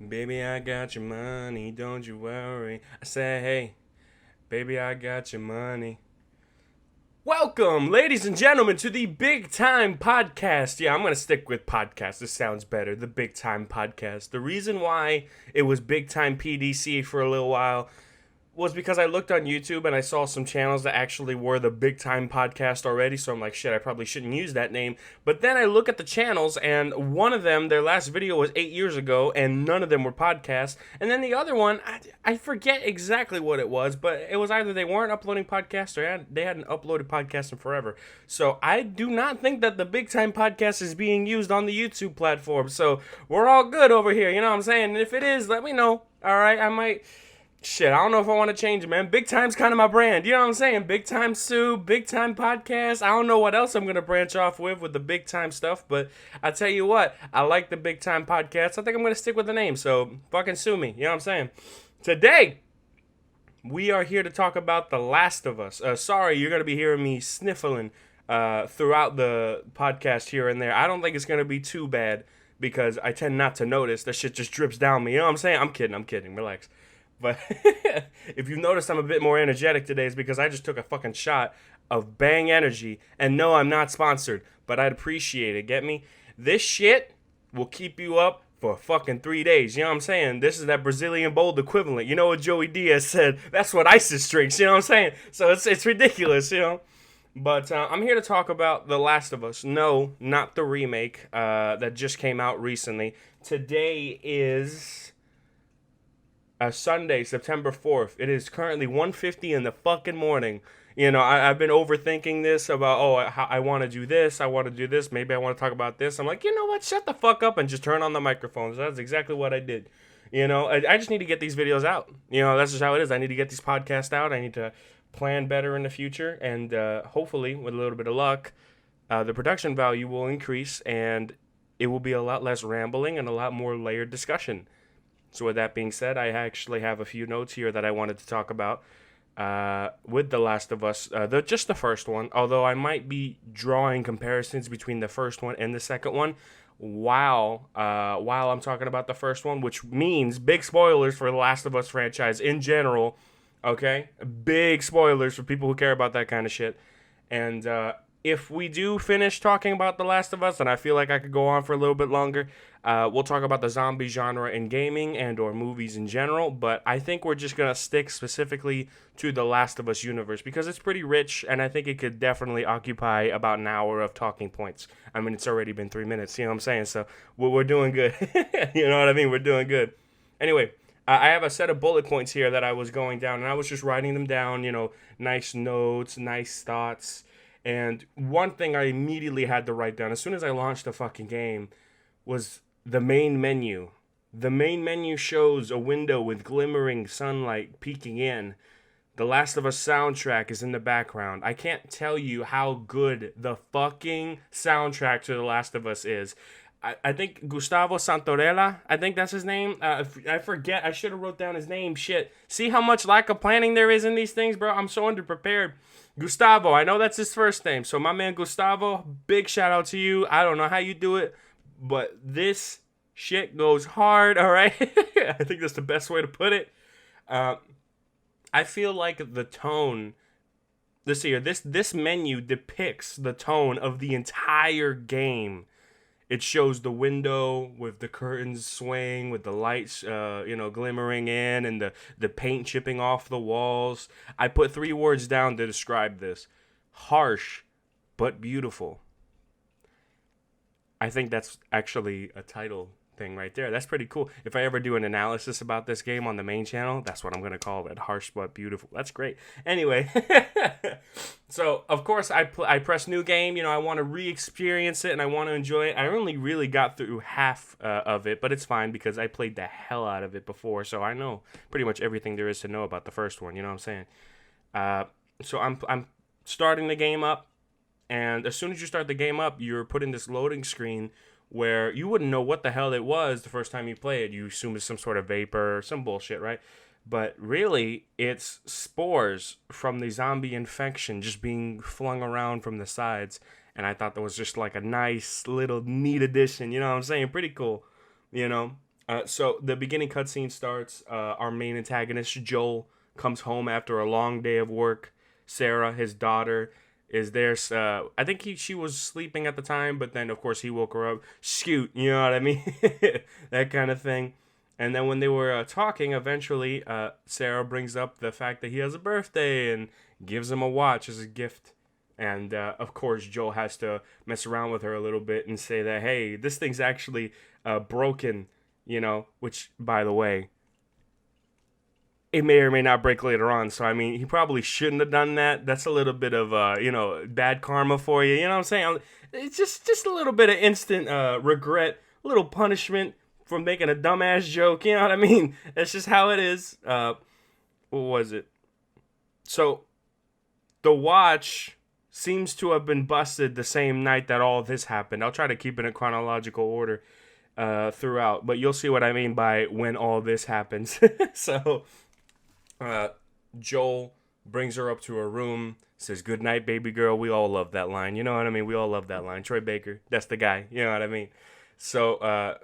Baby, I got your money, don't you worry. I said, hey, baby, I got your money. Welcome, ladies and gentlemen, to the Big Time Podcast. Yeah, I'm going to stick with podcast. This sounds better. The Big Time Podcast. The reason why it was Big Time PDC for a little while was because I looked on YouTube and I saw some channels that actually were the Big Time Podcast already. So I'm like, shit, I probably shouldn't use that name. But then I look at the channels, and one of them, their last video was 8 years ago, and none of them were podcasts. And then the other one, I forget exactly what it was, but it was either they weren't uploading podcasts or they hadn't uploaded podcasts in forever. So I do not think that the Big Time Podcast is being used on the YouTube platform. So we're all good over here, you know what I'm saying? And if it is, let me know. All right, I might. Shit, I don't know if I want to change it, man. Big Time's kind of my brand. You know what I'm saying? Big Time Sue, Big Time Podcast. I don't know what else I'm going to branch off with the Big Time stuff, but I tell you what, I like the Big Time Podcast. I think I'm going to stick with the name, so fucking sue me. You know what I'm saying? Today, we are here to talk about The Last of Us. Sorry, you're going to be hearing me sniffling throughout the podcast here and there. I don't think it's going to be too bad because I tend not to notice. That shit just drips down me. You know what I'm saying? I'm kidding. Relax. But if you notice I'm a bit more energetic today, it's because I just took a fucking shot of Bang Energy. And no, I'm not sponsored, but I'd appreciate it. Get me? This shit will keep you up for fucking 3 days. You know what I'm saying? This is that Brazilian bold equivalent. You know what Joey Diaz said? That's what ISIS drinks. You know what I'm saying? So it's ridiculous, you know? But I'm here to talk about The Last of Us. No, not the remake that just came out recently. Today is Sunday, September 4th. It is currently 1:50 in the fucking morning. You know, I've been overthinking this about, I want to do this, I want to do this, maybe I want to talk about this. I'm like, you know what, shut the fuck up and just turn on the microphones. That's exactly what I did. You know, I just need to get these videos out. You know, that's just how it is. I need to get these podcasts out. I need to plan better in the future. And hopefully, with a little bit of luck, the production value will increase and it will be a lot less rambling and a lot more layered discussion. So with that being said, I actually have a few notes here that I wanted to talk about with The Last of Us. Just the first one, although I might be drawing comparisons between the first one and the second one while I'm talking about the first one, which means big spoilers for The Last of Us franchise in general. Okay, big spoilers for people who care about that kind of shit. And if we do finish talking about The Last of Us, and I feel like I could go on for a little bit longer, we'll talk about the zombie genre in gaming and or movies in general, but I think we're just going to stick specifically to the Last of Us universe because it's pretty rich, and I think it could definitely occupy about an hour of talking points. I mean, it's already been 3 minutes, you know what I'm saying? So we're doing good. You know what I mean? We're doing good. Anyway, I have a set of bullet points here that I was going down, and I was just writing them down, you know, nice notes, nice thoughts. And one thing I immediately had to write down as soon as I launched the fucking game was the main menu. The main menu shows a window with glimmering sunlight peeking in. The Last of Us soundtrack is in the background. I can't tell you how good the fucking soundtrack to The Last of Us is. I think Gustavo Santorella, I think that's his name. I forget. I should have wrote down his name. Shit. See how much lack of planning there is in these things, bro? I'm so underprepared. Gustavo, I know that's his first name. So my man Gustavo, big shout out to you. I don't know how you do it, but this shit goes hard, all right? I think that's the best way to put it. I feel like the tone, this menu depicts the tone of the entire game. It shows the window with the curtains swaying, with the lights, glimmering in, and the paint chipping off the walls. I put 3 words down to describe this: harsh, but beautiful. I think that's actually a title thing right there. That's pretty cool. If I ever do an analysis about this game on the main channel, that's what I'm going to call it. Harsh but beautiful. That's great. Anyway, so of course I press new game. You know, I want to re-experience it and I want to enjoy it. I only really got through half of it, but it's fine because I played the hell out of it before, so I know pretty much everything there is to know about the first one. You know what I'm saying? So I'm starting the game up, and as soon as you start the game up, you're put in this loading screen where you wouldn't know what the hell it was the first time you play it. You assume it's some sort of vapor or some bullshit, right? But really, it's spores from the zombie infection just being flung around from the sides. And I thought that was just like a nice little neat addition, you know what I'm saying? Pretty cool, you know? So the beginning cutscene starts. Our main antagonist, Joel, comes home after a long day of work. Sarah, his daughter, is there. I think she was sleeping at the time, but then of course he woke her up. Scoot, you know what I mean? That kind of thing. And then when they were talking, eventually Sarah brings up the fact that he has a birthday and gives him a watch as a gift. And of course, Joel has to mess around with her a little bit and say that, hey, this thing's actually broken, which, by the way, it may or may not break later on. So, I mean, he probably shouldn't have done that. That's a little bit of, bad karma for you. You know what I'm saying? It's just a little bit of instant regret, a little punishment for making a dumbass joke. You know what I mean? That's just how it is. What was it? So, the watch seems to have been busted the same night that all this happened. I'll try to keep it in chronological order throughout, but you'll see what I mean by when all this happens. So, Joel brings her up to her room, says, "Good night, baby girl." We all love that line. You know what I mean? We all love that line. Troy Baker, that's the guy. You know what I mean? So,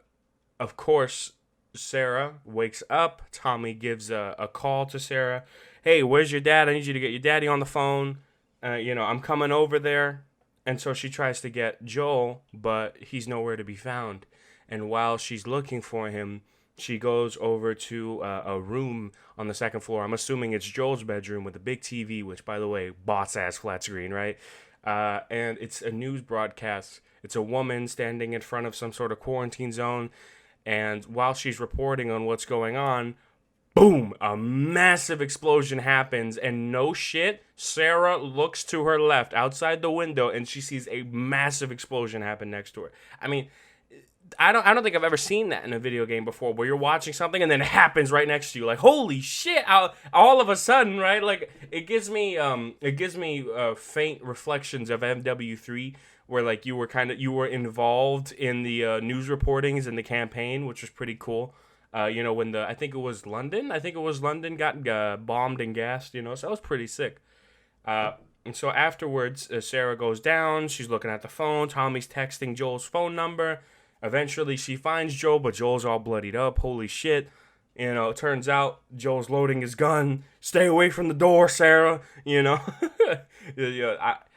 of course, Sarah wakes up. Tommy gives a call to Sarah. "Hey, where's your dad? I need you to get your daddy on the phone. I'm coming over there." And so she tries to get Joel, but he's nowhere to be found. And while she's looking for him, she goes over to a room on the second floor. I'm assuming it's Joel's bedroom with a big TV, which, by the way, boss-ass flat screen, right? And it's a news broadcast. It's a woman standing in front of some sort of quarantine zone. And while she's reporting on what's going on, boom, a massive explosion happens, and no shit, Sarah looks to her left outside the window and she sees a massive explosion happen next to her. I mean, I don't think I've ever seen that in a video game before, where you're watching something and then it happens right next to you. Like, holy shit! All of a sudden, right? Like, it gives me faint reflections of MW3, where like you were involved in the news reportings and the campaign, which was pretty cool. When I think it was London got bombed and gassed. So that was pretty sick. And so afterwards, Sarah goes down. She's looking at the phone. Tommy's texting Joel's phone number. Eventually, she finds Joel, but Joel's all bloodied up. Holy shit. It turns out Joel's loading his gun. Stay away from the door, Sarah. Yeah,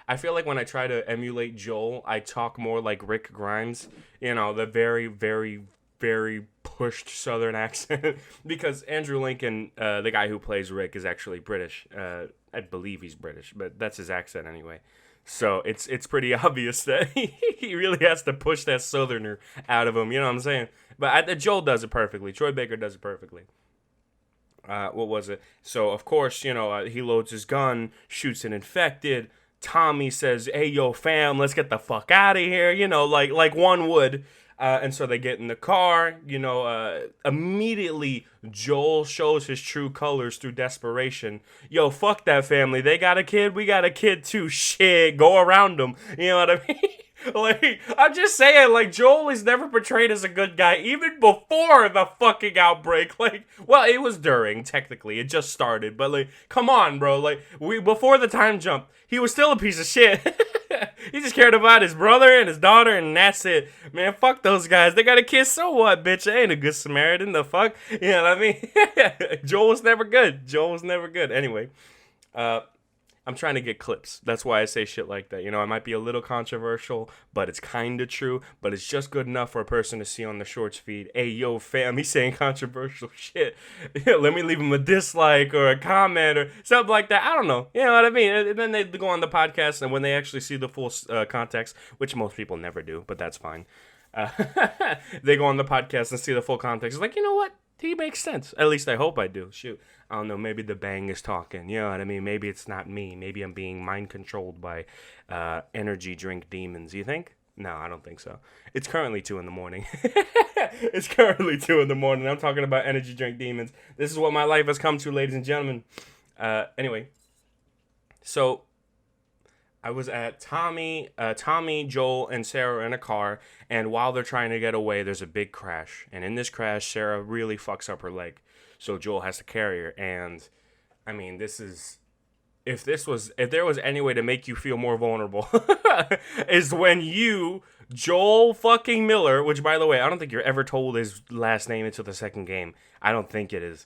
I feel like when I try to emulate Joel, I talk more like Rick Grimes. The very, very, very pushed Southern accent. Because Andrew Lincoln, the guy who plays Rick, is actually British. I believe he's British, but that's his accent anyway. So it's pretty obvious that he really has to push that Southerner out of him. You know what I'm saying? But Joel does it perfectly. Troy Baker does it perfectly. What was it? So, of course, he loads his gun, shoots an infected. Tommy says, "Hey, yo, fam, let's get the fuck out of here," like one would. And so they get in the car, immediately Joel shows his true colors through desperation. "Yo, fuck that family. They got a kid. We got a kid too. Shit, go around them." You know what I mean? Like, I'm just saying, like, Joel is never portrayed as a good guy, even before the fucking outbreak. Like, well, it was during, technically. It just started. But, like, come on, bro. Like, before the time jump, he was still a piece of shit. He just cared about his brother and his daughter, and that's it. Man, fuck those guys. They got a kid, so what, bitch? I ain't a good Samaritan, the fuck? You know what I mean? Joel was never good. Anyway, I'm trying to get clips. That's why I say shit like that. It might be a little controversial, but it's kind of true. But it's just good enough for a person to see on the shorts feed. "Hey, yo, fam, he's saying controversial shit. Let me leave him a dislike or a comment or something like that." I don't know. You know what I mean? And then they go on the podcast, and when they actually see the full context, which most people never do, but that's fine. They go on the podcast and see the full context. It's like, you know what? He makes sense. At least I hope I do. Shoot. I don't know. Maybe the bang is talking. You know what I mean? Maybe it's not me. Maybe I'm being mind controlled by energy drink demons. You think? No, I don't think so. It's currently 2 a.m. It's currently 2 a.m. I'm talking about energy drink demons. This is what my life has come to, ladies and gentlemen. Anyway. So I was at Tommy, Joel, and Sarah in a car, and while they're trying to get away, there's a big crash. And in this crash, Sarah really fucks up her leg, so Joel has to carry her. And I mean, this is if there was any way to make you feel more vulnerable, is when Joel fucking Miller, which by the way, I don't think you're ever told his last name until the second game. I don't think it is.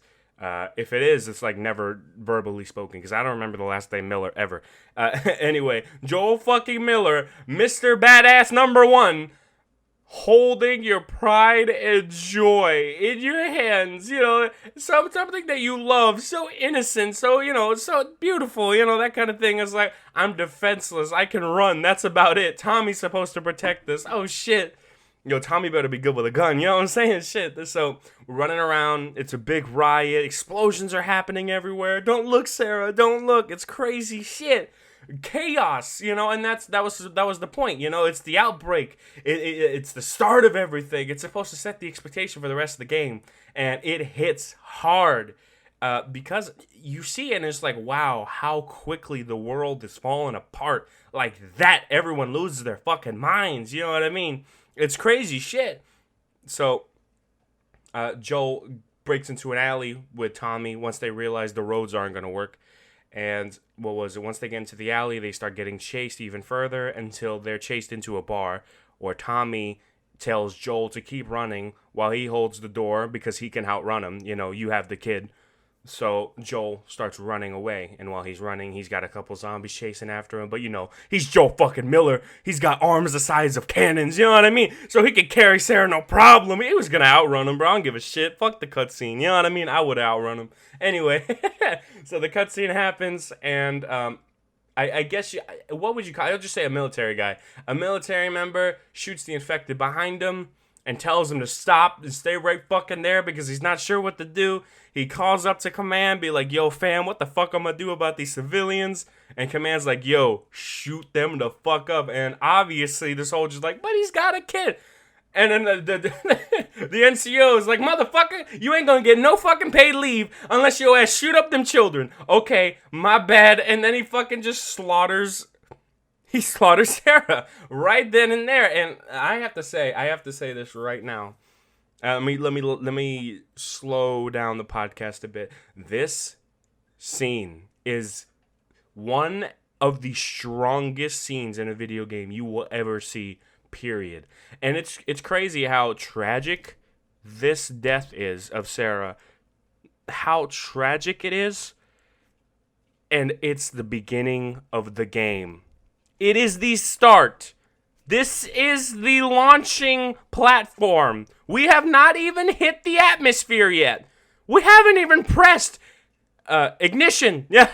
If it is, it's like never verbally spoken because I don't remember the last name Miller ever. Anyway, Joel fucking Miller, Mr. Badass #1, holding your pride and joy in your hands, something that you love, so innocent, so, so beautiful, that kind of thing. Is like, I'm defenseless, I can run, that's about it. Tommy's supposed to protect this. Oh shit. Tommy better be good with a gun, you know what I'm saying? Shit. So, we're running around, it's a big riot, explosions are happening everywhere. Don't look, Sarah, don't look, it's crazy shit. Chaos, and that was the point, it's the outbreak, it's the start of everything. It's supposed to set the expectation for the rest of the game, and it hits hard, because you see it and it's like, wow, how quickly the world is falling apart like that. Everyone loses their fucking minds, you know what I mean? It's crazy shit. So Joel breaks into an alley with Tommy once they realize the roads aren't going to work. And once they get into the alley, they start getting chased even further until they're chased into a bar where Tommy tells Joel to keep running while he holds the door because he can outrun him. You have the kid. So Joel starts running away, and while he's running, he's got a couple zombies chasing after him. But he's Joel fucking Miller. He's got arms the size of cannons, you know what I mean? So he could carry Sarah no problem. He was gonna outrun him, bro. I don't give a shit. Fuck the cutscene, you know what I mean? I would outrun him. Anyway, so the cutscene happens, and I guess what would you call? I'll just say a military guy. A military member shoots the infected behind him and tells him to stop and stay right fucking there because he's not sure what to do. He calls up to command, be like, yo, fam, what the fuck I'm gonna do about these civilians? And command's like, yo, shoot them the fuck up. And obviously the soldier's like, but he's got a kid. And then the NCO is like, motherfucker, you ain't gonna get no fucking paid leave unless your ass shoot up them children. Okay, my bad. And then he fucking just slaughters Sarah right then and there. And I have to say this right now. Let me slow down the podcast a bit. This scene is one of the strongest scenes in a video game you will ever see, period. And it's crazy how tragic this death is of Sarah. How tragic it is. And it's the beginning of the game. It is the start. This is the launching platform. We have not even hit the atmosphere yet. We haven't even pressed ignition. Yeah,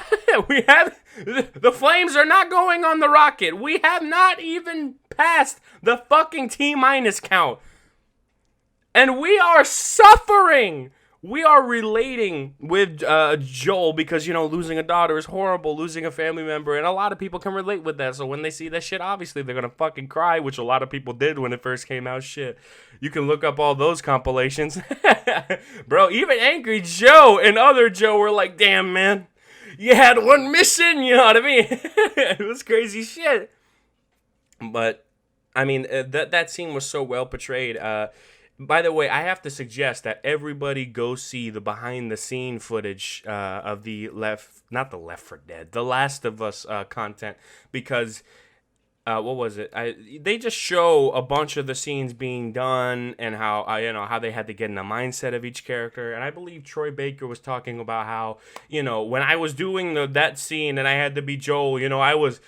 we have. The flames are not going on the rocket. We have not even passed the fucking T- count. And we are suffering. We are relating with Joel because, losing a daughter is horrible, losing a family member, and a lot of people can relate with that. So when they see that shit, obviously they're going to fucking cry, which a lot of people did when it first came out. Shit. You can look up all those compilations. Bro, even Angry Joe and other Joe were like, damn, man, you had one mission, you know what I mean? It was crazy shit. But, I mean, that scene was so well portrayed. By the way, I have to suggest that everybody go see the behind-the-scene footage of the not the Left 4 Dead, the Last of Us content, because what was it? They just show a bunch of the scenes being done and how how they had to get in the mindset of each character. And I believe Troy Baker was talking about how when I was doing that scene and I had to be Joel, I was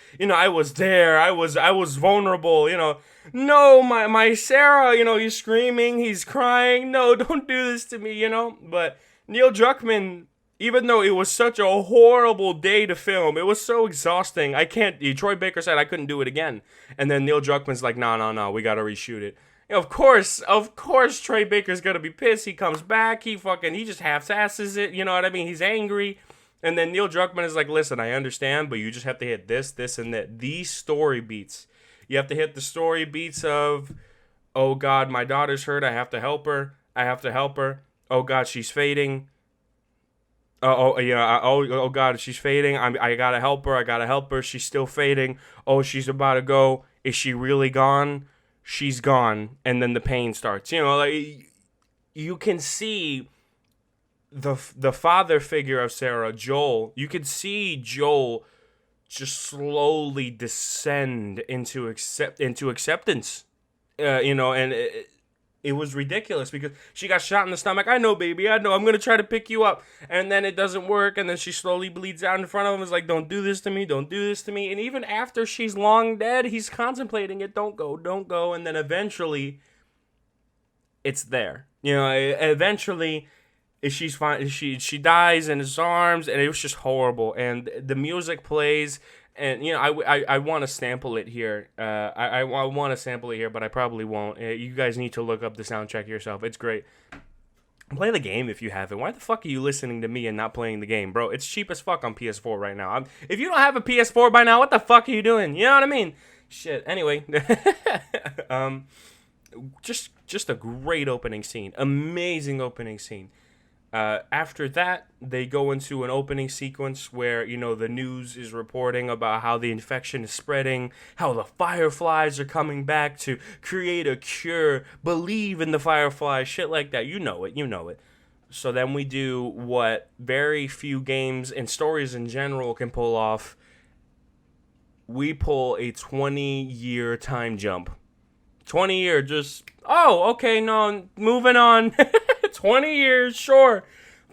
there, I was vulnerable, No, my Sarah, he's screaming, he's crying. No, don't do this to me, But Neil Druckmann, even though it was such a horrible day to film, it was so exhausting. Troy Baker said I couldn't do it again. And then Neil Druckmann's like, no, we gotta reshoot it. Of course, Troy Baker's gonna be pissed. He comes back, he just half-asses it, you know what I mean? He's angry. And then Neil Druckmann is like, listen, I understand, but you just have to hit this, and that. These story beats. You have to hit the story beats of, oh God, my daughter's hurt. I have to help her. Oh God, she's fading. Oh God, she's fading. I gotta help her. She's still fading. Oh, she's about to go. Is she really gone? She's gone. And then the pain starts. You can see the father figure of Sarah, Joel, you could see Joel just slowly descend into acceptance. And it was ridiculous because she got shot in the stomach. I know, baby. I know. I'm going to try to pick you up. And then it doesn't work. And then she slowly bleeds out in front of him. It's like, don't do this to me. Don't do this to me. And even after she's long dead, he's contemplating it. Don't go. Don't go. And then eventually, it's there. Eventually, she's fine. She dies in his arms. And it was just horrible. And the music plays. And, I want to sample it here. I want to sample it here, but I probably won't. You guys need to look up the soundtrack yourself. It's great. Play the game if you haven't. Why the fuck are you listening to me and not playing the game, bro? It's cheap as fuck on PS4 right now. If you don't have a PS4 by now, what the fuck are you doing? You know what I mean? Shit. Anyway. Just a great opening scene. Amazing opening scene. After that, they go into an opening sequence where, the news is reporting about how the infection is spreading, how the fireflies are coming back to create a cure, believe in the fireflies, shit like that. You know it. So then we do what very few games and stories in general can pull off. We pull a 20-year time jump. 20-year, moving on. 20 years, sure.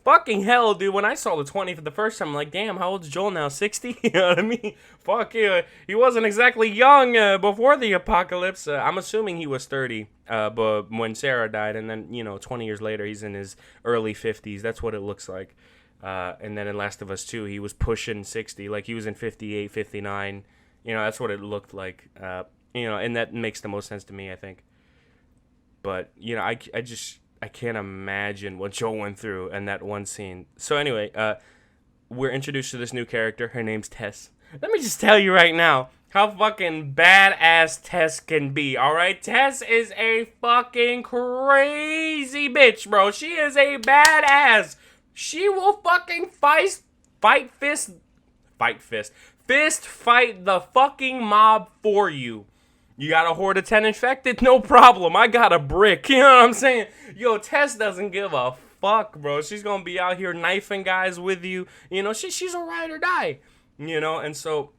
Fucking hell, dude. When I saw the 20 for the first time, I'm like, damn, how old's Joel now? 60? You know what I mean? Fuck yeah. He wasn't exactly young before the apocalypse. I'm assuming he was 30 but when Sarah died. And then, 20 years later, he's in his early 50s. That's what it looks like. And then in Last of Us 2, he was pushing 60. Like, he was in 58, 59. That's what it looked like. And that makes the most sense to me, I think. But, I can't imagine what Joel went through in that one scene. So anyway, we're introduced to this new character. Her name's Tess. Let me just tell you right now how fucking badass Tess can be, alright? Tess is a fucking crazy bitch, bro. She is a badass. She will fucking fist fight the fucking mob for you. You got a horde of 10 infected? No problem. I got a brick. You know what I'm saying? Yo, Tess doesn't give a fuck, bro. She's going to be out here knifing guys with you. She's a ride or die. And so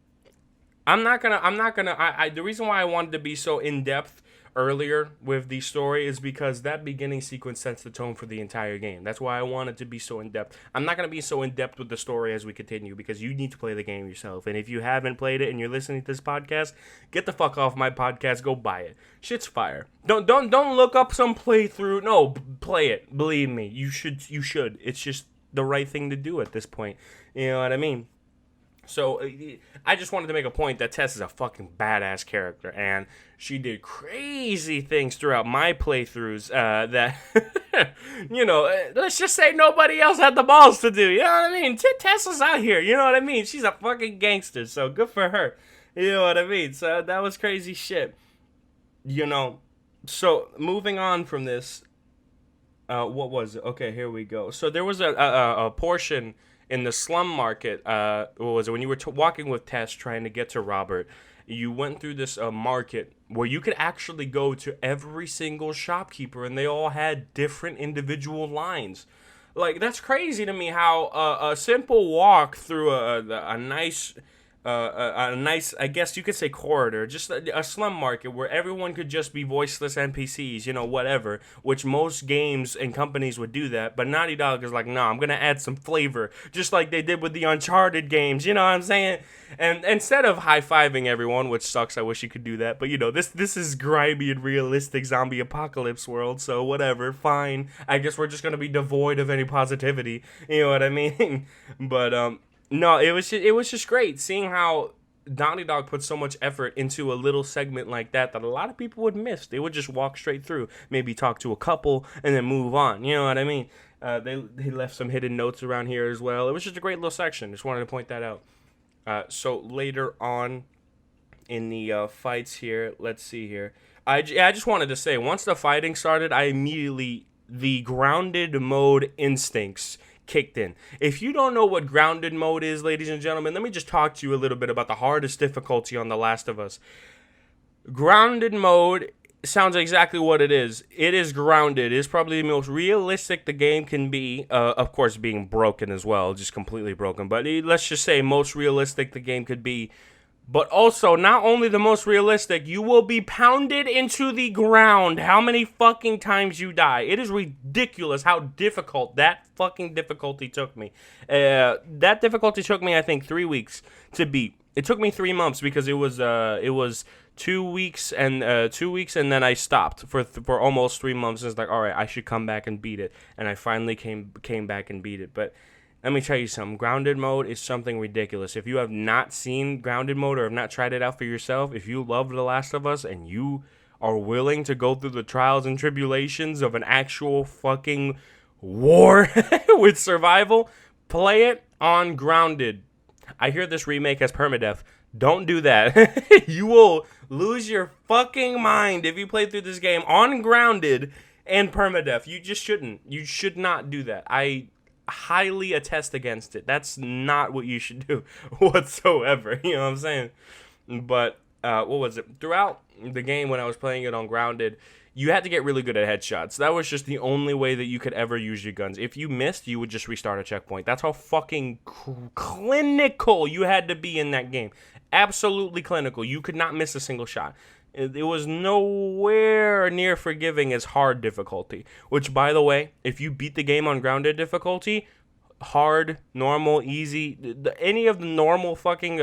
the reason why I wanted to be so in-depth earlier with the story is because that beginning sequence sets the tone for the entire game. That's why I wanted to be so in-depth. I'm not going to be so in-depth with the story as we continue because you need to play the game yourself. And if you haven't played it and you're listening to this podcast, get the fuck off my podcast. Go buy it. Shit's fire. Don't look up some playthrough. No, play it. Believe me. You should. It's just the right thing to do at this point. You know what I mean? So, I just wanted to make a point that Tess is a fucking badass character, and she did crazy things throughout my playthroughs that, let's just say nobody else had the balls to do, you know what I mean? Tess is out here, you know what I mean? She's a fucking gangster, so good for her, you know what I mean? So, that was crazy shit, So, moving on from this, what was it? Okay, here we go. So, there was a portion in the slum market, what was it? When you were walking with Tess trying to get to Robert, you went through this market where you could actually go to every single shopkeeper and they all had different individual lines. Like, that's crazy to me how a simple walk through a nice, I guess you could say corridor, just a slum market where everyone could just be voiceless NPCs, whatever, which most games and companies would do that, but Naughty Dog is like, nah, I'm gonna add some flavor, just like they did with the Uncharted games, you know what I'm saying? And instead of high-fiving everyone, which sucks, I wish you could do that, but this is grimy and realistic zombie apocalypse world, so whatever, fine, I guess we're just gonna be devoid of any positivity, you know what I mean? But, no, it was just great seeing how Naughty Dog put so much effort into a little segment like that a lot of people would miss. They would just walk straight through, maybe talk to a couple, and then move on. You know what I mean? They left some hidden notes around here as well. It was just a great little section. Just wanted to point that out. So later on in the fights here, let's see here. I just wanted to say, once the fighting started, the grounded mode instincts kicked in. If you don't know what grounded mode is, ladies and gentlemen, let me just talk to you a little bit about the hardest difficulty on The Last of Us. Grounded mode sounds exactly what it is. It is grounded. It's probably the most realistic the game can be. Of course, being broken as well, just completely broken. But let's just say most realistic the game could be. But also, not only the most realistic, you will be pounded into the ground how many fucking times you die. It is ridiculous how difficult that fucking difficulty took me. That difficulty took me, I think, 3 weeks to beat. It took me 3 months because it was 2 weeks and 2 weeks, and then I stopped for almost 3 months. It's like, all right, I should come back and beat it, and I finally came back and beat it. But let me tell you something. Grounded mode is something ridiculous. If you have not seen grounded mode or have not tried it out for yourself, if you love The Last of Us and you are willing to go through the trials and tribulations of an actual fucking war with survival, play it on grounded. I hear this remake has permadeath. Don't do that. You will lose your fucking mind if you play through this game on grounded and permadeath. You just shouldn't. You should not do that. I highly attest against it. That's not what you should do whatsoever. You know what I'm saying? But what was it? Throughout the game when I was playing it on grounded, you had to get really good at headshots. That was just the only way that you could ever use your guns. If you missed, you would just restart a checkpoint. That's how fucking clinical you had to be in that game. Absolutely clinical. You could not miss a single shot. It was nowhere near forgiving as hard difficulty. Which, by the way, if you beat the game on grounded difficulty, hard, normal, easy, any of the normal fucking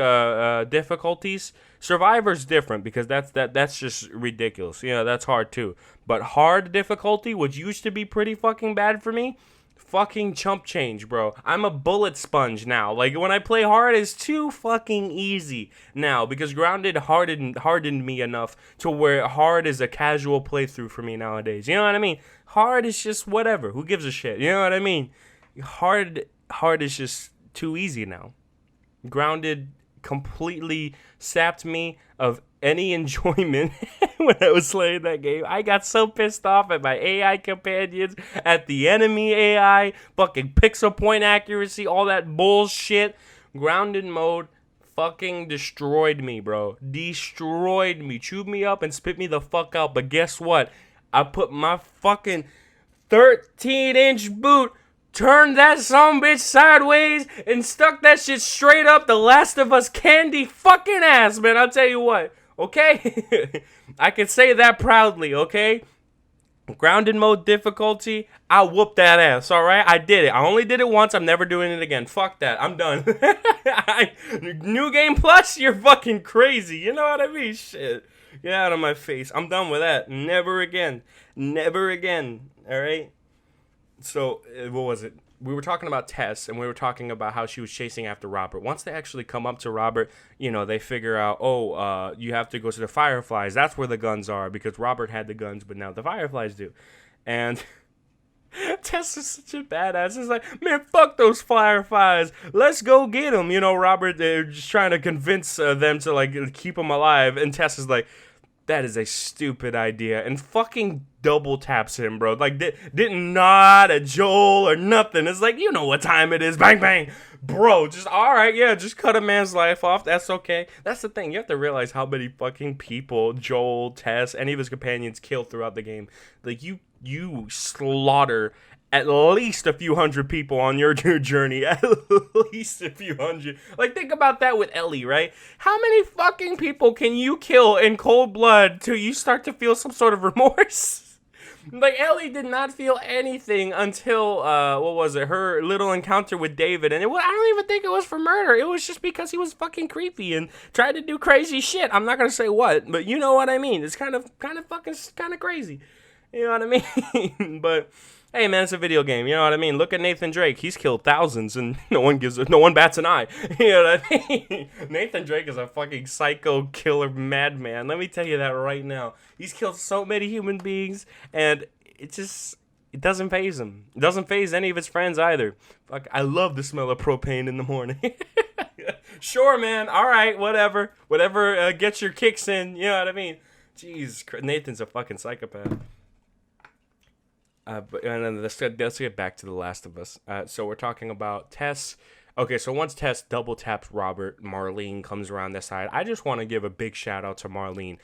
difficulties, Survivor's different because that's just ridiculous. You know, that's hard too. But hard difficulty, which used to be pretty fucking bad for me, fucking chump change, bro. I'm a bullet sponge now. Like, when I play hard, it's too fucking easy now because grounded hardened me enough to where hard is a casual playthrough for me nowadays. You know what I mean? Hard is just whatever. Who gives a shit? You know what I mean? Hard is just too easy now. Grounded completely sapped me of any enjoyment when I was playing that game. I got so pissed off at my AI companions, at the enemy AI, fucking pixel point accuracy, all that bullshit. Grounded mode fucking destroyed me, bro. Destroyed me. Chewed me up and spit me the fuck out. But guess what? I put my fucking 13-inch boot, turned that sumbitch sideways, and stuck that shit straight up the Last of Us candy fucking ass, man. I'll tell you what, okay? I can say that proudly, okay? Grounded mode difficulty, I whooped that ass, alright? I did it. I only did it once. I'm never doing it again. Fuck that. I'm done. New Game Plus? You're fucking crazy. You know what I mean? Shit. Get out of my face. I'm done with that. Never again. Never again. Alright? So, what was it? We were talking about Tess, and we were talking about how she was chasing after Robert. Once they actually come up to Robert, you know, they figure out, you have to go to the Fireflies. That's where the guns are, because Robert had the guns, but now the Fireflies do. And Tess is such a badass. It's like, man, fuck those Fireflies. Let's go get them. You know, Robert, they're just trying to convince them to, like, keep them alive. And Tess is like, that is a stupid idea, and fucking double taps him, bro. Like, didn't nod at Joel or nothing. It's like, you know what time it is. Bang, bang. Bro, just, all right, yeah, just cut a man's life off. That's okay. That's the thing. You have to realize how many fucking people Joel, Tess, any of his companions kill throughout the game. Like, you slaughter at least a few hundred people on your journey. At least a few hundred. Like, think about that with Ellie, right? How many fucking people can you kill in cold blood till you start to feel some sort of remorse? Like, Ellie did not feel anything until, what was it? Her little encounter with David. And I don't even think it was for murder. It was just because he was fucking creepy and tried to do crazy shit. I'm not going to say what, but you know what I mean. It's kind of crazy. You know what I mean? But hey, man, it's a video game. You know what I mean? Look at Nathan Drake. He's killed thousands, and no one bats an eye. You know what I mean? Nathan Drake is a fucking psycho killer madman. Let me tell you that right now. He's killed so many human beings, and it doesn't faze him. It doesn't faze any of his friends either. Fuck, I love the smell of propane in the morning. Sure, man. All right, whatever. Whatever gets your kicks in. You know what I mean? Jeez, Nathan's a fucking psychopath. But and then let's get back to The Last of Us. So we're talking about Tess. Okay, so once Tess double taps Robert, Marlene comes around the side. I just want to give a big shout out to Marlene.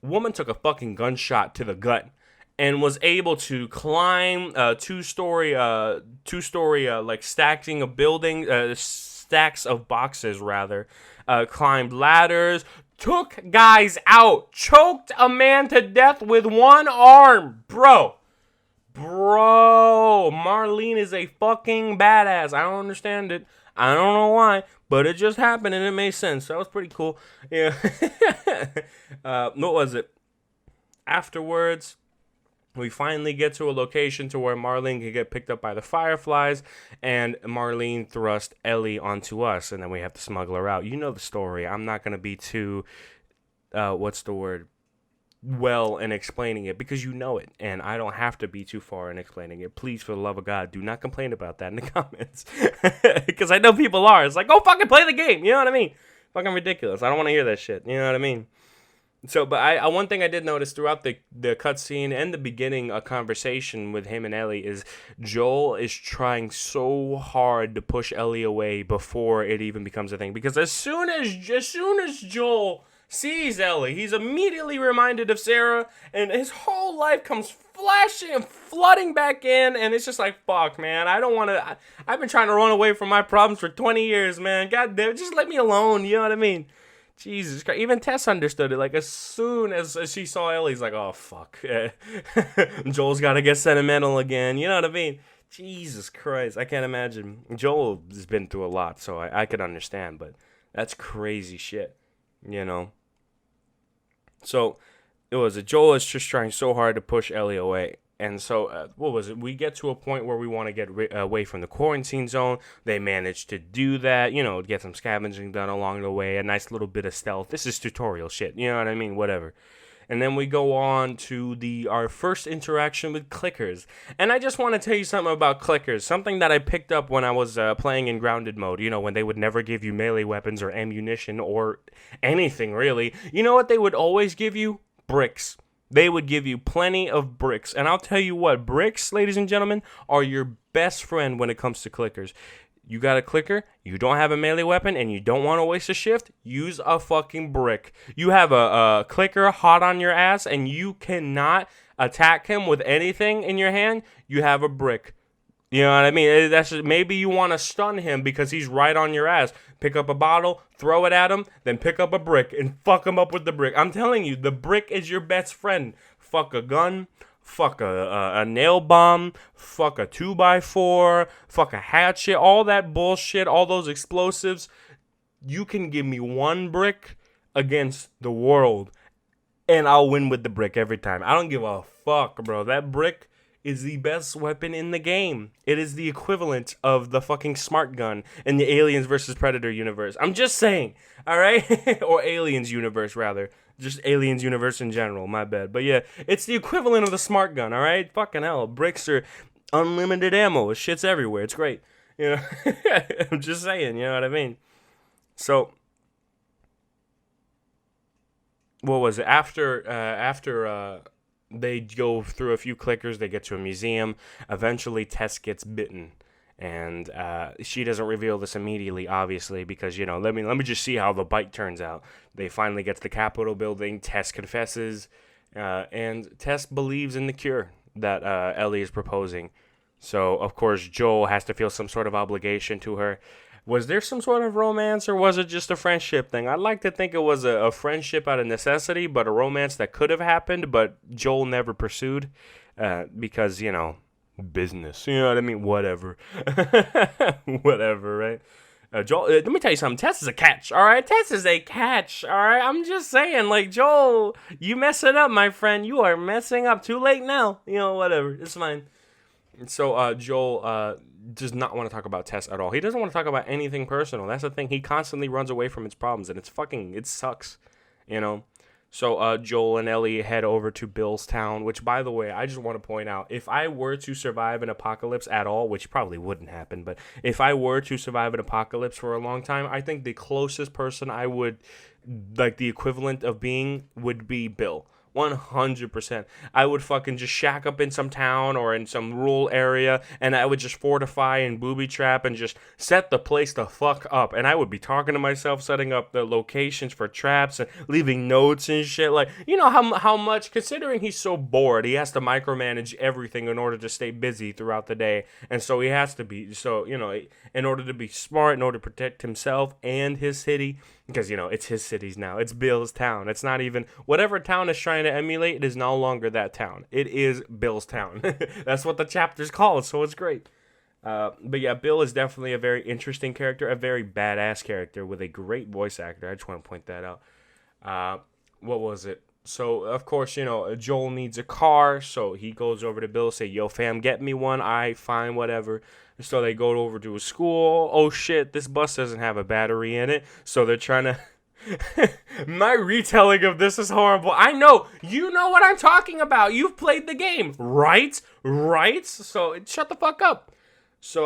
Woman took a fucking gunshot to the gut and was able to climb two-story like stacking of building stacks of boxes rather, climbed ladders, took guys out, choked a man to death with one arm, bro. Marlene is a fucking badass. I don't understand it. I don't know why, but it just happened and it made sense. That was pretty cool. Yeah. What was it? Afterwards, we finally get to a location to where Marlene can get picked up by the Fireflies, and Marlene thrust Ellie onto us, and then we have to smuggle her out. You know the story. I'm not going to be too, well in explaining it, because you know it, and I don't have to be too far in explaining it. Please, for the love of God, do not complain about that in the comments, because I know people are. It's like, go fucking play the game, you know what I mean? Fucking ridiculous. I don't want to hear that shit, you know what I mean? So, but I one thing I did notice throughout the cutscene and the beginning, a conversation with him and Ellie, is Joel is trying so hard to push Ellie away before it even becomes a thing, because as soon as Joel sees Ellie, he's immediately reminded of Sarah, and his whole life comes flashing and flooding back in, and it's just like, fuck, man, I don't want to, I've been trying to run away from my problems for 20 years, man, god damn, just let me alone, you know what I mean? Jesus Christ, even Tess understood it, like, as soon as she saw Ellie, he's like, oh, fuck, Joel's gotta get sentimental again, you know what I mean? Jesus Christ, I can't imagine. Joel has been through a lot, so I could understand, but that's crazy shit, you know? So, Joel is just trying so hard to push Ellie away. And so, we get to a point where we want to get away from the quarantine zone. They manage to do that, get some scavenging done along the way, a nice little bit of stealth. This is tutorial shit, you know what I mean? Whatever. And then we go on to our first interaction with clickers. And I just want to tell you something about clickers, something that I picked up when I was playing in grounded mode, when they would never give you melee weapons or ammunition or anything, really. You know what they would always give you? Bricks. They would give you plenty of bricks. And I'll tell you what, bricks, ladies and gentlemen, are your best friend when it comes to clickers. You got a clicker, you don't have a melee weapon, and you don't want to waste a shift, use a fucking brick. You have a clicker hot on your ass, and you cannot attack him with anything in your hand, you have a brick. You know what I mean? That's just, maybe you want to stun him because he's right on your ass. Pick up a bottle, throw it at him, then pick up a brick and fuck him up with the brick. I'm telling you, the brick is your best friend. Fuck a gun. Fuck a nail bomb, fuck a 2x4, fuck a hatchet, all that bullshit, all those explosives. You can give me one brick against the world, and I'll win with the brick every time. I don't give a fuck, bro. That brick is the best weapon in the game. It is the equivalent of the fucking smart gun in the Aliens vs. Predator universe. I'm just saying, all right? Or Aliens universe, rather. Just Aliens universe in general, my bad. But yeah, it's the equivalent of the smart gun, all right? Fucking hell, bricks are unlimited ammo. Shit's everywhere. It's great. I'm just saying, you know what I mean? So, what was it? After they go through a few clickers, they get to a museum. Eventually, Tess gets bitten. And she doesn't reveal this immediately, obviously, because, let me just see how the bite turns out. They finally get to the Capitol building. Tess confesses, and Tess believes in the cure that Ellie is proposing. So, of course, Joel has to feel some sort of obligation to her. Was there some sort of romance, or was it just a friendship thing? I'd like to think it was a friendship out of necessity, but a romance that could have happened, but Joel never pursued, because, business, you know what I mean? Whatever. Whatever, right? Joel, let me tell you something. Tess is a catch, all right? Tess is a catch, all right? I'm just saying, like, Joel, you messing up, my friend. You are messing up. Too late now. Whatever. It's fine. So, Joel does not want to talk about Tess at all. He doesn't want to talk about anything personal. That's the thing. He constantly runs away from his problems, and it sucks, So Joel and Ellie head over to Bill's town, which, by the way, I just want to point out, if I were to survive an apocalypse at all, which probably wouldn't happen, but if I were to survive an apocalypse for a long time, I think the closest person I would, like the equivalent of being, would be Bill. 100%. I would fucking just shack up in some town or in some rural area, and I would just fortify and booby trap and just set the place the fuck up. And I would be talking to myself, setting up the locations for traps and leaving notes and shit. Like, you know how much, considering he's so bored, he has to micromanage everything in order to stay busy throughout the day. And so he has to be, so, you know, in order to be smart, in order to protect himself and his city, because, you know, it's his cities now. It's Bill's town. It's not even, whatever town is trying to emulate, it is no longer that town. It is Bill's town. That's what the chapter's called, so it's great. But yeah, Bill is definitely a very interesting character, a very badass character with a great voice actor. I just want to point that out. What was it? So, of course, you know, Joel needs a car, so he goes over to Bill, say, yo, fam, get me one. Fine, whatever. So they go over to a school. Oh, shit, this bus doesn't have a battery in it. So they're trying to... My retelling of this is horrible. I know. You know what I'm talking about. You've played the game, right? Right? So shut the fuck up. So,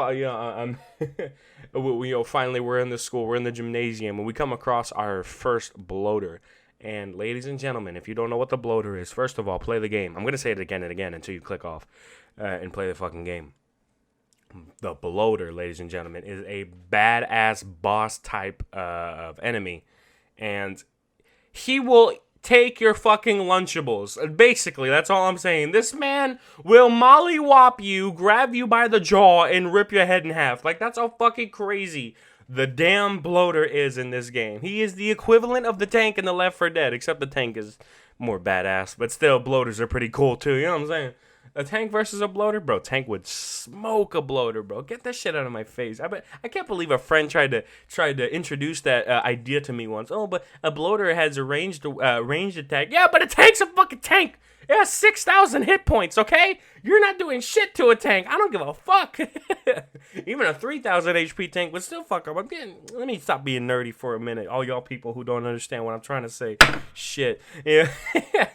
finally we're in the school. We're in the gymnasium, and we come across our first bloater. And ladies and gentlemen, if you don't know what the bloater is, first of all, play the game. I'm going to say it again and again until you click off and play the fucking game. The bloater, ladies and gentlemen, is a badass boss type of enemy. And he will take your fucking Lunchables. Basically, that's all I'm saying. This man will mollywop you, grab you by the jaw, and rip your head in half. Like, that's how fucking crazy the damn bloater is in this game. He is the equivalent of the tank in the Left 4 Dead, except the tank is more badass. But still, bloaters are pretty cool too, you know what I'm saying? A tank versus a bloater? Bro, tank would smoke a bloater, bro. Get that shit out of my face. I can't believe a friend tried to introduce that idea to me once. Oh, but a bloater has a ranged attack. Yeah, but a tank's a fucking tank. It has 6,000 hit points, okay? You're not doing shit to a tank. I don't give a fuck. Even a 3,000 HP tank would still fuck up. Let me stop being nerdy for a minute. All y'all people who don't understand what I'm trying to say. Shit. Yeah.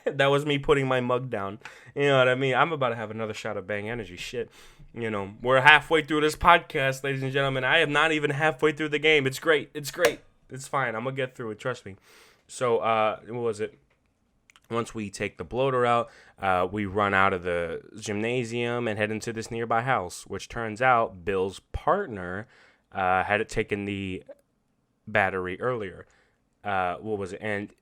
That was me putting my mug down. You know what I mean? I'm about to have another shot of Bang Energy. Shit. You know, we're halfway through this podcast, ladies and gentlemen. I am not even halfway through the game. It's great. It's great. It's fine. I'm going to get through it. Trust me. So, what was it? Once we take the bloater out, we run out of the gymnasium and head into this nearby house, which turns out Bill's partner had taken the battery earlier. What was it? And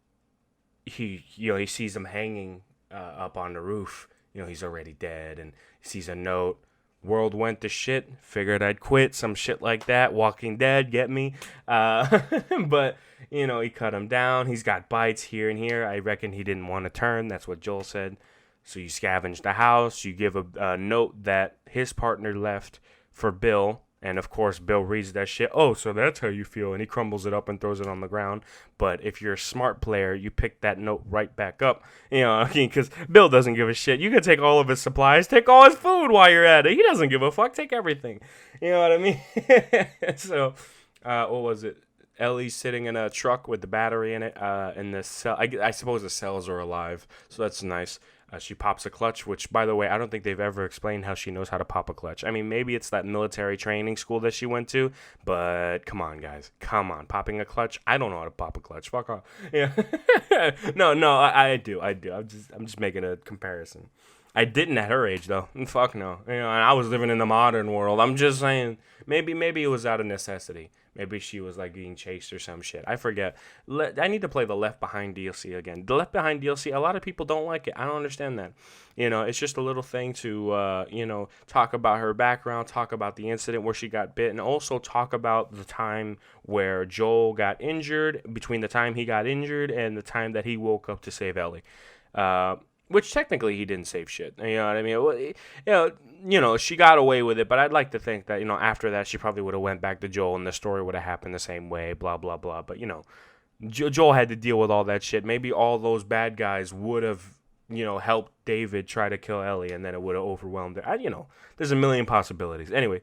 he sees him hanging up on the roof. You know, he's already dead, and he sees a note. World went to shit. Figured I'd quit. Some shit like that. Walking Dead, get me? But, you know, he cut him down. He's got bites here and here. I reckon he didn't want to turn. That's what Joel said. So you scavenge the house. You give a note that his partner left for Bill. And, of course, Bill reads that shit. Oh, so that's how you feel. And he crumbles it up and throws it on the ground. But if you're a smart player, you pick that note right back up. You know, because Bill doesn't give a shit. You can take all of his supplies. Take all his food while you're at it. He doesn't give a fuck. Take everything. You know what I mean? So, what was it? Ellie's sitting in a truck with the battery in it. And the cell. I suppose the cells are alive. So that's nice. She pops a clutch, which, by the way, I don't think they've ever explained how she knows how to pop a clutch. I mean, maybe it's that military training school that she went to, but come on, guys. Come on. Popping a clutch? I don't know how to pop a clutch. Fuck off. Yeah. No, I do. I'm just making a comparison. I didn't at her age, though. Fuck no. You know, and I was living in the modern world. I'm just saying, maybe it was out of necessity. Maybe she was, like, being chased or some shit. I forget. I need to play the Left Behind DLC again. The Left Behind DLC, a lot of people don't like it. I don't understand that. You know, it's just a little thing to, talk about her background, talk about the incident where she got bit, and also talk about the time where Joel got injured, between the time he got injured and the time that he woke up to save Ellie. Which technically he didn't save shit. You know what I mean? She got away with it, but I'd like to think that, after that she probably would have went back to Joel and the story would have happened the same way, blah, blah, blah. But, Joel had to deal with all that shit. Maybe all those bad guys would have, helped David try to kill Ellie, and then it would have overwhelmed her. There's a million possibilities. Anyway,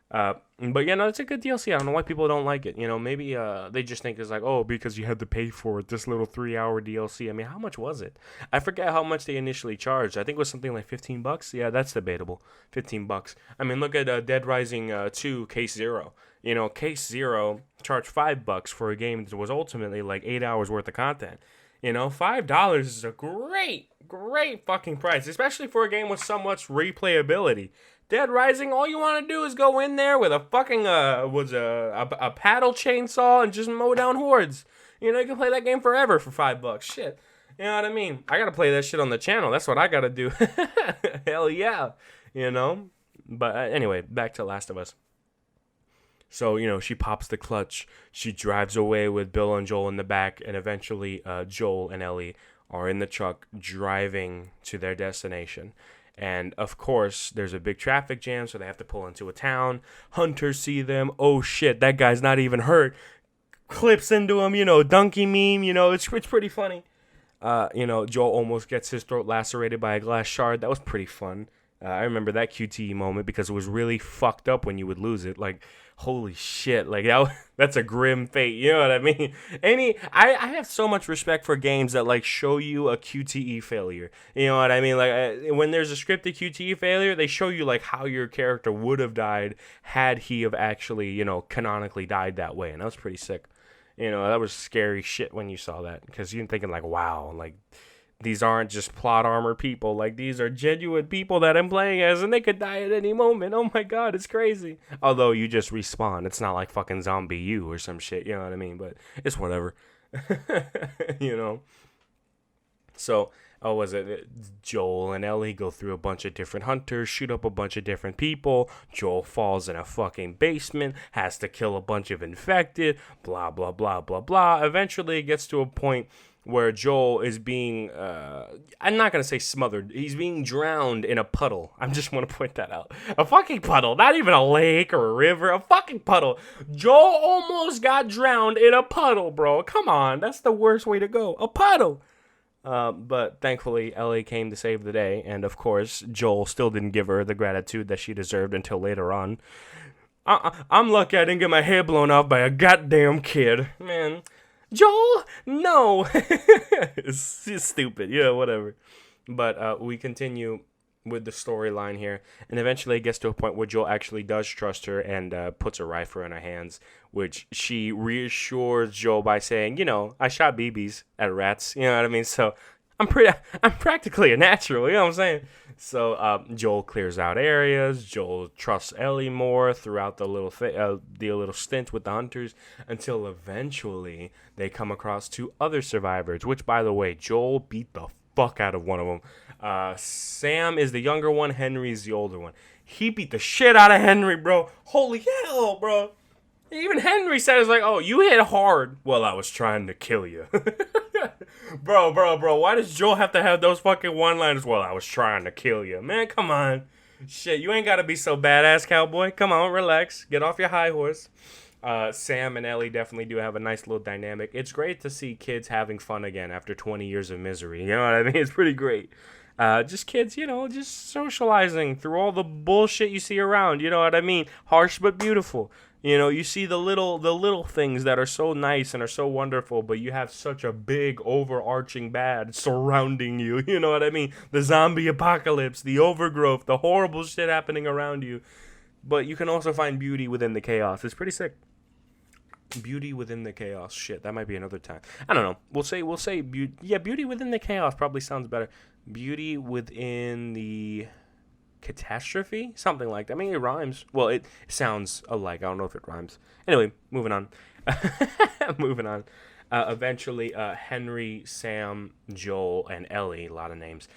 but it's a good DLC. I don't know why people don't like it. Maybe they just think it's like, oh, because you had to pay for it, this little 3-hour DLC. I mean, how much was it? I forget how much they initially charged. I think it was something like $15. Yeah, that's debatable. $15. I mean, look at Dead Rising 2 Case Zero. Case Zero charged $5 for a game that was ultimately like 8 hours worth of content. $5 is a great fucking price, especially for a game with so much replayability. Dead Rising, all you want to do is go in there with a fucking a paddle chainsaw and just mow down hordes. You can play that game forever for $5. Shit. You know what I mean? I gotta play that shit on the channel. That's what I gotta do. Hell yeah. But anyway, back to Last of Us. So, she pops the clutch. She drives away with Bill and Joel in the back. And eventually, Joel and Ellie are in the truck driving to their destination. And, of course, there's a big traffic jam, so they have to pull into a town. Hunters see them. Oh, shit, that guy's not even hurt. Clips into him, donkey meme, it's pretty funny. Joel almost gets his throat lacerated by a glass shard. That was pretty fun. I remember that QTE moment because it was really fucked up when you would lose it. Like, holy shit. Like, that's a grim fate. You know what I mean? I have so much respect for games that, like, show you a QTE failure. You know what I mean? Like, when there's a scripted QTE failure, they show you, like, how your character would have died had he have actually, canonically died that way. And that was pretty sick. That was scary shit when you saw that. Because you're thinking, like, wow, like, these aren't just plot armor people. Like, these are genuine people that I'm playing as, and they could die at any moment. Oh my god, it's crazy. Although you just respawn. It's not like fucking Zombie U or some shit, you know what I mean? But it's whatever. So, was it Joel and Ellie go through a bunch of different hunters, shoot up a bunch of different people. Joel falls in a fucking basement, has to kill a bunch of infected, blah, blah, blah, blah, blah. Eventually, it gets to a point where Joel is being, I'm not going to say smothered. He's being drowned in a puddle. I just want to point that out. A fucking puddle. Not even a lake or a river. A fucking puddle. Joel almost got drowned in a puddle, bro. Come on. That's the worst way to go. A puddle. But thankfully, Ellie came to save the day. And of course, Joel still didn't give her the gratitude that she deserved until later on. I'm lucky I didn't get my hair blown off by a goddamn kid. Man. Joel, no. It's stupid. Yeah, whatever. But we continue with the storyline here, and eventually it gets to a point where Joel actually does trust her and puts a rifle in her hands, which she reassures Joel by saying, I shot BBs at rats. You know what I mean? So I'm practically a natural. You know what I'm saying? So Joel clears out areas. Joel trusts Ellie more throughout the little stint with the hunters until eventually they come across 2 other survivors. Which, by the way, Joel beat the fuck out of one of them. Sam is the younger one. Henry's the older one. He beat the shit out of Henry, bro. Holy hell, bro. Even Henry said, it's like, oh, you hit hard. Well, I was trying to kill you. Bro. Why does Joel have to have those fucking one-liners? Well, I was trying to kill you. Man, come on. Shit, you ain't got to be so badass, cowboy. Come on, relax. Get off your high horse. Sam and Ellie definitely do have a nice little dynamic. It's great to see kids having fun again after 20 years of misery. You know what I mean? It's pretty great. Just kids, just socializing through all the bullshit you see around. You know what I mean? Harsh but beautiful. You see the little things that are so nice and are so wonderful, but you have such a big overarching bad surrounding you. You know what I mean? The zombie apocalypse, the overgrowth, the horrible shit happening around you. But you can also find beauty within the chaos. It's pretty sick. Beauty within the chaos. Shit, that might be another time. I don't know. We'll say beauty within the chaos probably sounds better. Beauty within the catastrophe? Something like that. I mean, it rhymes. Well, it sounds alike. I don't know if it rhymes. Anyway, moving on. Eventually, Henry, Sam, Joel, and Ellie, a lot of names,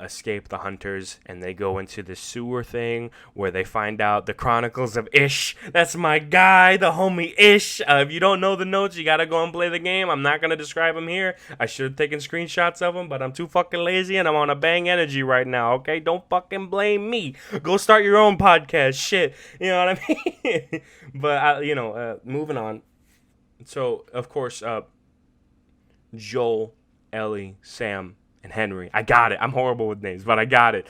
escape the hunters, and they go into the sewer thing where they find out the Chronicles of Ish. That's my guy, the homie Ish. If you don't know the notes, you gotta go and play the game. I'm not gonna describe him here. I should have taken screenshots of him, but I'm too fucking lazy, and I'm on a bang energy right now, okay? Don't fucking blame me. Go start your own podcast. Shit. You know what I mean? But, moving on. So, of course, Joel, Ellie, Sam, and Henry. I got it. I'm horrible with names, but I got it.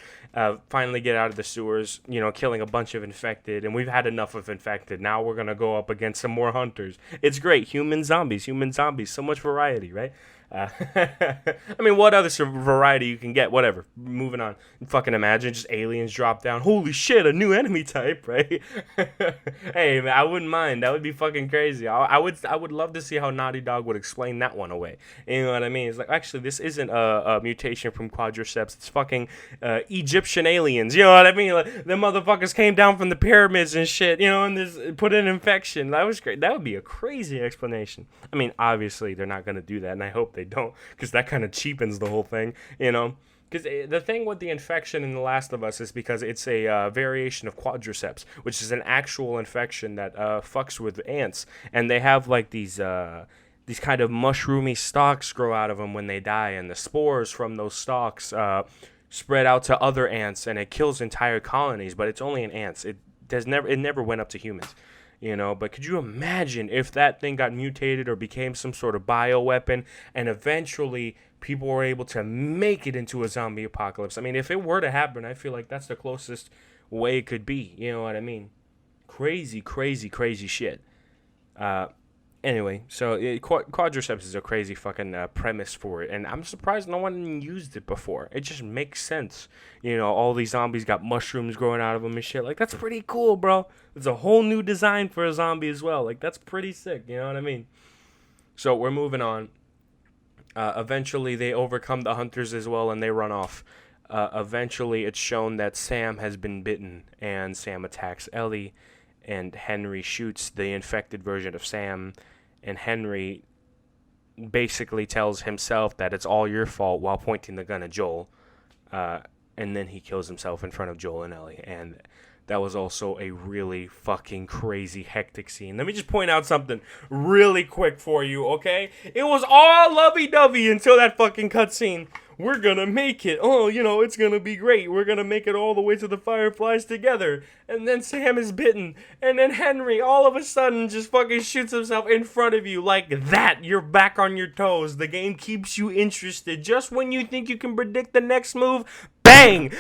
Finally get out of the sewers, killing a bunch of infected, and we've had enough of infected. Now we're going to go up against some more hunters. It's great. Human zombies. So much variety, right? I mean, what other variety you can get? Whatever. Moving on. Fucking imagine just aliens drop down. Holy shit, a new enemy type, right? Hey, man, I wouldn't mind. That would be fucking crazy. I would love to see how Naughty Dog would explain that one away. You know what I mean? It's like, actually, this isn't a mutation from quadriceps. It's fucking Egyptian aliens. You know what I mean? Like, them motherfuckers came down from the pyramids and shit, you know, and this put an infection. That was great. That would be a crazy explanation. I mean, obviously, they're not going to do that, and I hope they don't, because that kind of cheapens the whole thing, you know? Because the thing with the infection in The Last of Us is because it's a variation of quadriceps, which is an actual infection that fucks with ants, and they have like these kind of mushroomy stalks grow out of them when they die, and the spores from those stalks spread out to other ants, and it kills entire colonies. But it's only in ants. It never went up to humans. You know, but could you imagine if that thing got mutated or became some sort of bioweapon, and eventually people were able to make it into a zombie apocalypse? I mean, if it were to happen, I feel like that's the closest way it could be. You know what I mean? Crazy, crazy, crazy shit. Anyway, so quadriceps is a crazy fucking premise for it, and I'm surprised no one used it before. It just makes sense. You know, all these zombies got mushrooms growing out of them and shit. Like, that's pretty cool, bro. It's a whole new design for a zombie as well. Like, that's pretty sick, you know what I mean? So, we're moving on. Eventually, they overcome the hunters as well, and they run off. Eventually, it's shown that Sam has been bitten, and Sam attacks Ellie, and Henry shoots the infected version of Sam, and Henry basically tells himself that it's all your fault while pointing the gun at Joel. And then he kills himself in front of Joel and Ellie. And that was also a really fucking crazy, hectic scene. Let me just point out something really quick for you, okay? It was all lovey-dovey until that fucking cutscene. We're gonna make it. Oh, you know, it's gonna be great. We're gonna make it all the way to the Fireflies together. And then Sam is bitten. And then Henry all of a sudden just fucking shoots himself in front of you like that. You're back on your toes. The game keeps you interested. Just when you think you can predict the next move, bang!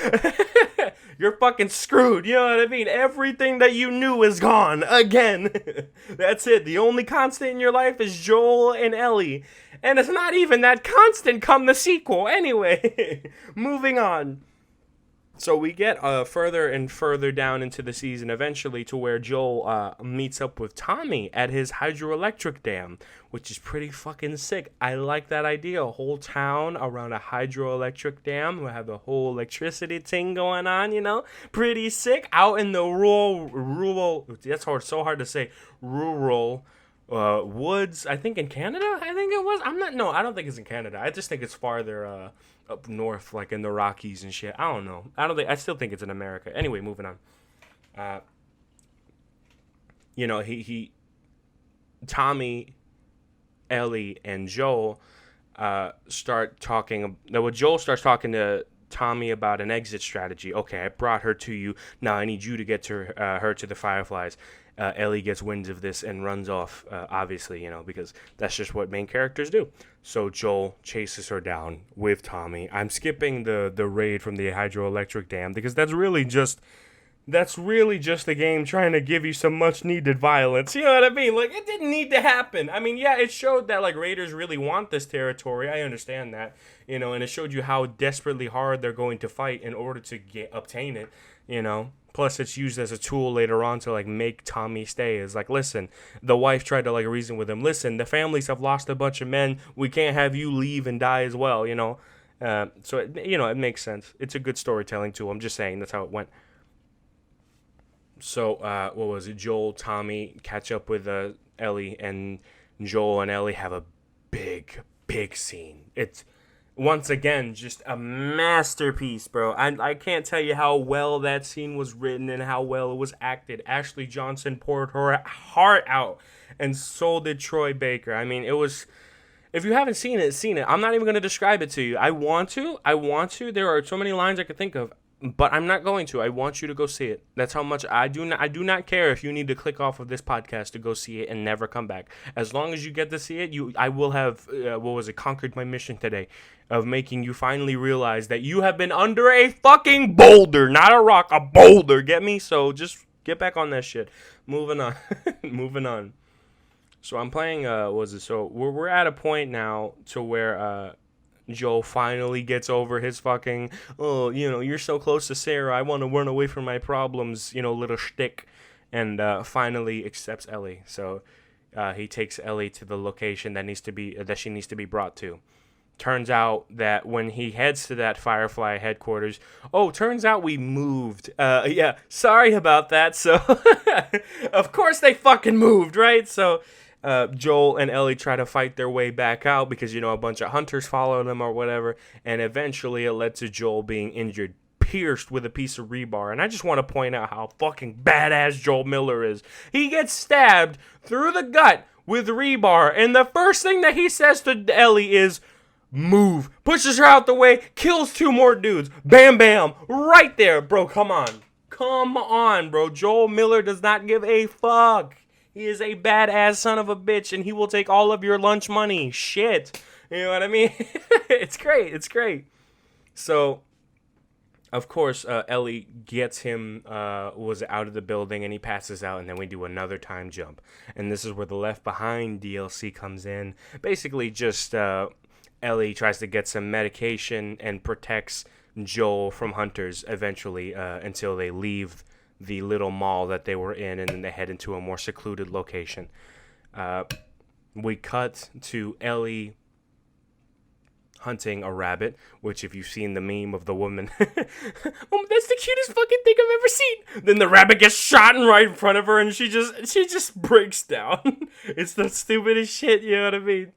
You're fucking screwed. You know what I mean? Everything that you knew is gone again. That's it. The only constant in your life is Joel and Ellie. And it's not even that constant come the sequel. Anyway, moving on. So we get further and further down into the season eventually to where Joel meets up with Tommy at his hydroelectric dam, which is pretty fucking sick. I like that idea. A whole town around a hydroelectric dam. We have the whole electricity thing going on, you know? Pretty sick. Out in the rural, that's so hard to say, rural woods, I think in Canada, I think it was. I don't think it's in Canada. I just think it's farther up north, like in the Rockies and shit. I don't know. I still think it's in America. Anyway, moving on. You know, Tommy, Ellie, and Joel start talking. Well, Joel starts talking to Tommy about an exit strategy. Okay, I brought her to you. Now I need you to get to her to the Fireflies. Ellie gets wind of this and runs off, obviously, you know, because that's just what main characters do. So Joel chases her down with Tommy. I'm skipping the raid from the hydroelectric dam because that's really just the game trying to give you some much needed violence. You know what I mean? Like, it didn't need to happen. I mean, yeah, it showed that, like, raiders really want this territory. I understand that, you know, and it showed you how desperately hard they're going to fight in order to obtain it, you know. Plus, it's used as a tool later on to, like, make Tommy stay. It's like, listen, the wife tried to, like, reason with him. Listen, the families have lost a bunch of men. We can't have you leave and die as well, you know. So, it makes sense. It's a good storytelling tool. I'm just saying that's how it went. So, what was it? Joel, Tommy catch up with Ellie, and Joel and Ellie have a big, big scene. It's, once again, just a masterpiece, bro. I can't tell you how well that scene was written and how well it was acted. Ashley Johnson poured her heart out, and so did Troy Baker. I mean, it was... If you haven't seen it, I'm not even going to describe it to you. I want to. There are so many lines I could think of, but I'm not going to. I want you to go see it. That's how much I do not care if you need to click off of this podcast to go see it and never come back. As long as you get to see it, I will have conquered my mission today of making you finally realize that you have been under a fucking boulder, not a rock, a boulder. Get me? So just get back on that shit. Moving on. So I'm playing. So we're at a point now to where Joel finally gets over his fucking, oh, you're so close to Sarah, I want to run away from my problems, little shtick, and finally accepts Ellie. So he takes Ellie to the location that she needs to be brought to. Turns out that when he heads to that Firefly headquarters, turns out we moved. Yeah, sorry about that. So, of course they fucking moved, right? So, Joel and Ellie try to fight their way back out because, a bunch of hunters follow them or whatever. And eventually it led to Joel being injured, pierced with a piece of rebar. And I just want to point out how fucking badass Joel Miller is. He gets stabbed through the gut with rebar. And the first thing that he says to Ellie is, move. Pushes her out the way, kills 2 more dudes. Bam, bam. Right there, bro. Come on. Come on, bro. Joel Miller does not give a fuck. He is a badass son of a bitch, and he will take all of your lunch money. Shit. You know what I mean? It's great. It's great. So, of course, Ellie gets him, was out of the building, and he passes out, and then we do another time jump. And this is where the Left Behind DLC comes in. Basically, just Ellie tries to get some medication and protects Joel from hunters eventually until they leave the little mall that they were in, and then they head into a more secluded location. We cut to Ellie hunting a rabbit, which if you've seen the meme of the woman, oh, that's the cutest fucking thing I've ever seen. Then the rabbit gets shot right in front of her, and she just breaks down. It's the stupidest shit, you know what I mean?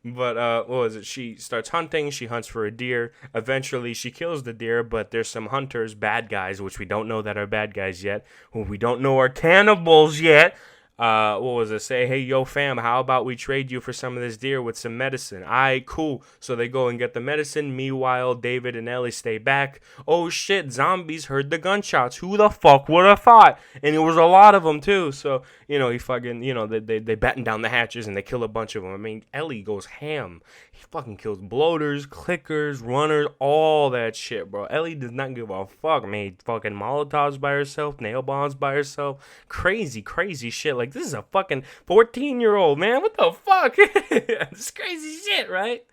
But, what was it? She starts hunting. She hunts for a deer. Eventually, she kills the deer, but there's some hunters, bad guys, which we don't know that are bad guys yet, who we don't know are cannibals yet. What was it? Say, hey, yo, fam, how about we trade you for some of this deer with some medicine? Aight, cool. So they go and get the medicine. Meanwhile, David and Ellie stay back. Oh, shit, zombies heard the gunshots. Who the fuck would have thought? And it was a lot of them, too. So, he fucking, they batten down the hatches and they kill a bunch of them. I mean, Ellie goes ham. He fucking kills bloaters, clickers, runners, all that shit, bro. Ellie does not give a fuck. Made fucking Molotovs by herself, nail bombs by herself. Crazy, crazy shit. Like, this is a fucking 14-year-old, man. What the fuck? It's crazy shit, right?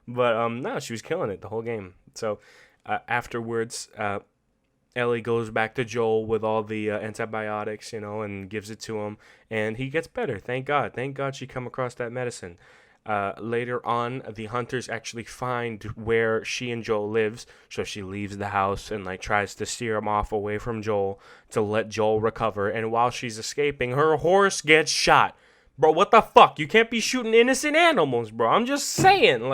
But, no, she was killing it the whole game. So, afterwards, Ellie goes back to Joel with all the antibiotics, and gives it to him. And he gets better. Thank God. Thank God she come across that medicine. Later on, the hunters actually find where she and Joel lives, so she leaves the house and tries to steer him off away from Joel to let Joel recover. And while she's escaping, her horse gets shot. Bro, what the fuck? You can't be shooting innocent animals, bro. I'm just saying,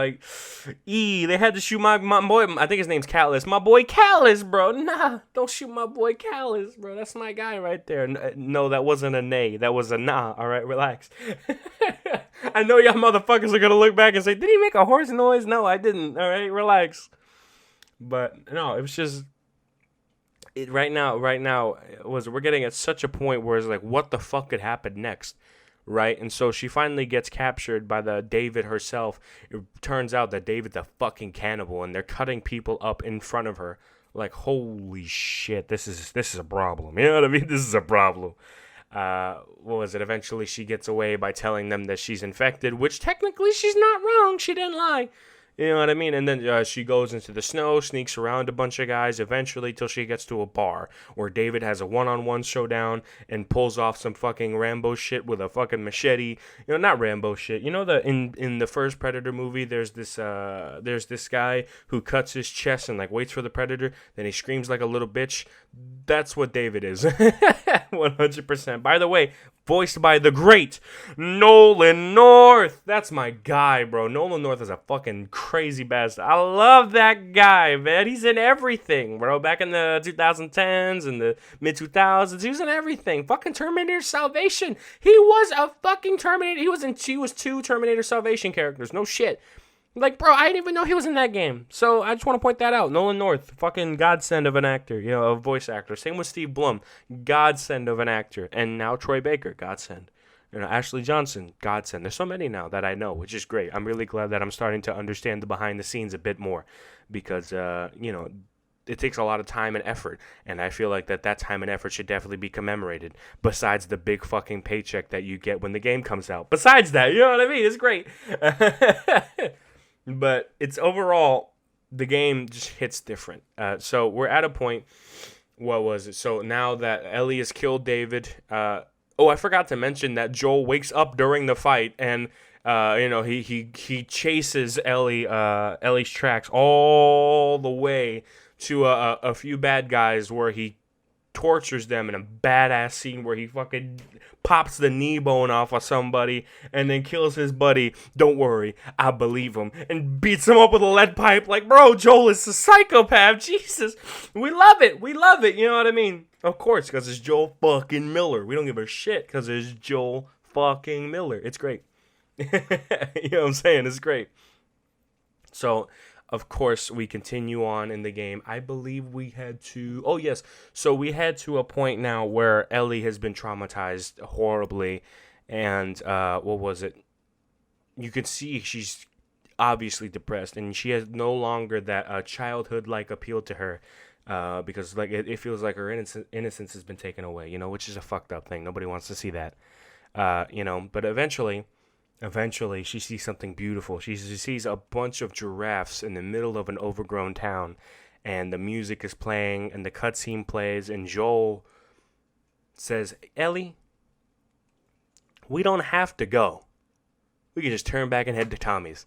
they had to shoot my boy. I think his name's Callus. My boy Callus, bro. Nah, don't shoot my boy Callus, bro. That's my guy right there. No, that wasn't a nay. That was a nah. All right, relax. I know y'all motherfuckers are gonna look back and say, did he make a horse noise? No, I didn't. All right, relax. But no, it was just right now. We're getting at such a point where it's like, what the fuck could happen next? Right? And so she finally gets captured by the David herself. It turns out that David's a fucking cannibal, and they're cutting people up in front of her. Like, holy shit, this is a problem. You know what I mean? This is a problem. What was it? Eventually she gets away by telling them that she's infected, which technically she's not wrong. She didn't lie. You know what I mean? And then she goes into the snow, sneaks around a bunch of guys, eventually till she gets to a bar where David has a one-on-one showdown and pulls off some fucking Rambo shit with a fucking machete. Not Rambo shit. In the first Predator movie, there's this guy who cuts his chest and waits for the Predator, then he screams like a little bitch. That's what David is. 100%. By the way, voiced by the great Nolan North. That's my guy, bro. Nolan North is a fucking crazy bastard. I love that guy, man. He's in everything, bro. Back in the 2010s and the mid-2000s, he was in everything. Fucking Terminator Salvation. He was a fucking Terminator. He was 2 Terminator Salvation characters. No shit. Bro, I didn't even know he was in that game. So I just want to point that out. Nolan North, fucking godsend of an actor, a voice actor. Same with Steve Blum, godsend of an actor. And now Troy Baker, godsend. Ashley Johnson, godsend. There's so many now that I know, which is great. I'm really glad that I'm starting to understand the behind the scenes a bit more. Because, it takes a lot of time and effort, and I feel like that time and effort should definitely be commemorated. Besides the big fucking paycheck that you get when the game comes out. Besides that, you know what I mean? It's great. But it's overall, the game just hits different. So we're at a point. What was it? So now that Ellie has killed David, I forgot to mention that Joel wakes up during the fight, and he chases Ellie's tracks all the way to a few bad guys where he tortures them in a badass scene where he fucking pops the knee bone off of somebody and then kills his buddy. Don't worry, I believe him, and beats him up with a lead pipe. Like, bro, Joel is a psychopath. Jesus, we love it. You know what I mean? Of course, because it's Joel fucking Miller. We don't give a shit because it's Joel fucking Miller. It's great. You know what I'm saying? It's great. So, of course, we continue on in the game. I believe we had to... Oh, yes. So we had to a point now where Ellie has been traumatized horribly. And, what was it? You can see she's obviously depressed. And she has no longer that childhood-like appeal to her. Because like it feels like her innocence has been taken away, you know, which is a fucked up thing. Nobody wants to see that. But eventually she sees something beautiful. She sees a bunch of giraffes in the middle of an overgrown town, and the music is playing, and the cutscene plays, and Joel says, Ellie, we don't have to go. We can just turn back and head to Tommy's.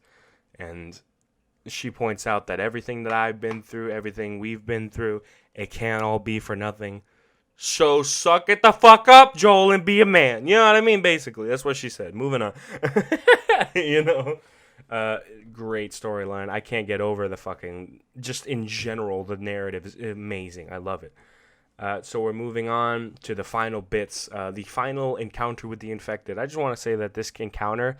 And she points out that everything that I've been through, everything we've been through, it can't all be for nothing. So suck it the fuck up, Joel, and be a man. You know what I mean? Basically, that's what she said. Moving on. Great storyline. I can't get over the fucking... Just in general, the narrative is amazing. I love it. So we're moving on to the final bits. The final encounter with the infected. I just want to say that this encounter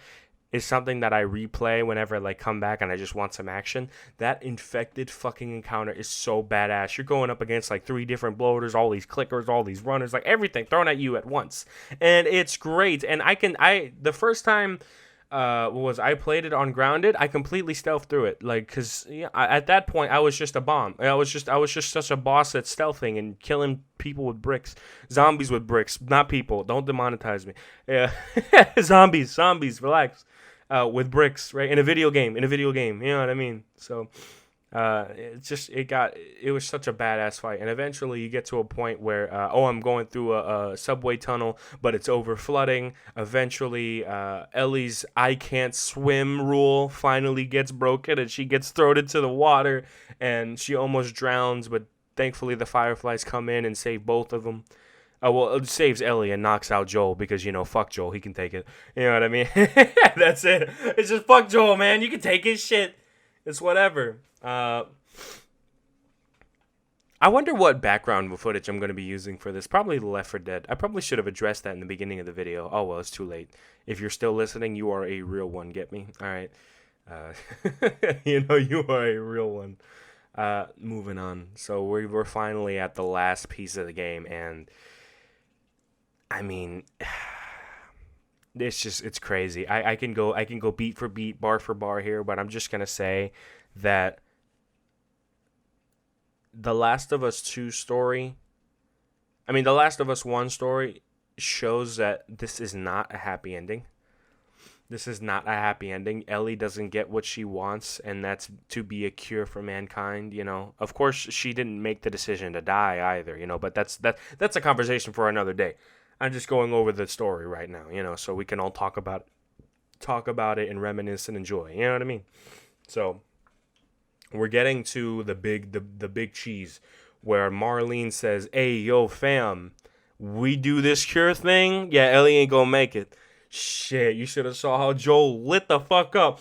is something that I replay whenever I come back and I just want some action. That infected fucking encounter is so badass. You're going up against 3 different bloaters, all these clickers, all these runners, everything thrown at you at once. And it's great. And the first time I played it on Grounded, I completely stealthed through it. Cause at that point I was just a bomb. I was just such a boss at stealthing and killing people with bricks. Zombies with bricks, not people. Don't demonetize me. Yeah. Zombies, relax. With bricks, right? In a video game, you know what I mean? So, it was such a badass fight. And eventually you get to a point where, I'm going through a subway tunnel, but it's over flooding. Eventually, Ellie's I can't swim rule finally gets broken, and she gets thrown into the water, and she almost drowns, but thankfully the fireflies come in and save both of them. It saves Ellie and knocks out Joel because, fuck Joel. He can take it. You know what I mean? That's it. It's just fuck Joel, man. You can take his shit. It's whatever. I wonder what background footage I'm going to be using for this. Probably Left 4 Dead. I probably should have addressed that in the beginning of the video. Oh, well, it's too late. If you're still listening, you are a real one. Get me? All right. You are a real one. Moving on. So we're finally at the last piece of the game, and... I mean, it's crazy. I can go beat for beat, bar for bar here, but I'm just going to say that The Last of Us 2 story, The Last of Us 1 story shows that this is not a happy ending. This is not a happy ending. Ellie doesn't get what she wants, and that's to be a cure for mankind, Of course, she didn't make the decision to die either, but that's a conversation for another day. I'm just going over the story right now, so we can all talk about it and reminisce and enjoy. You know what I mean? So we're getting to the big cheese where Marlene says, "Hey, yo, fam, we do this cure thing. Yeah, Ellie ain't gonna make it. Shit, you should have saw how Joel lit the fuck up.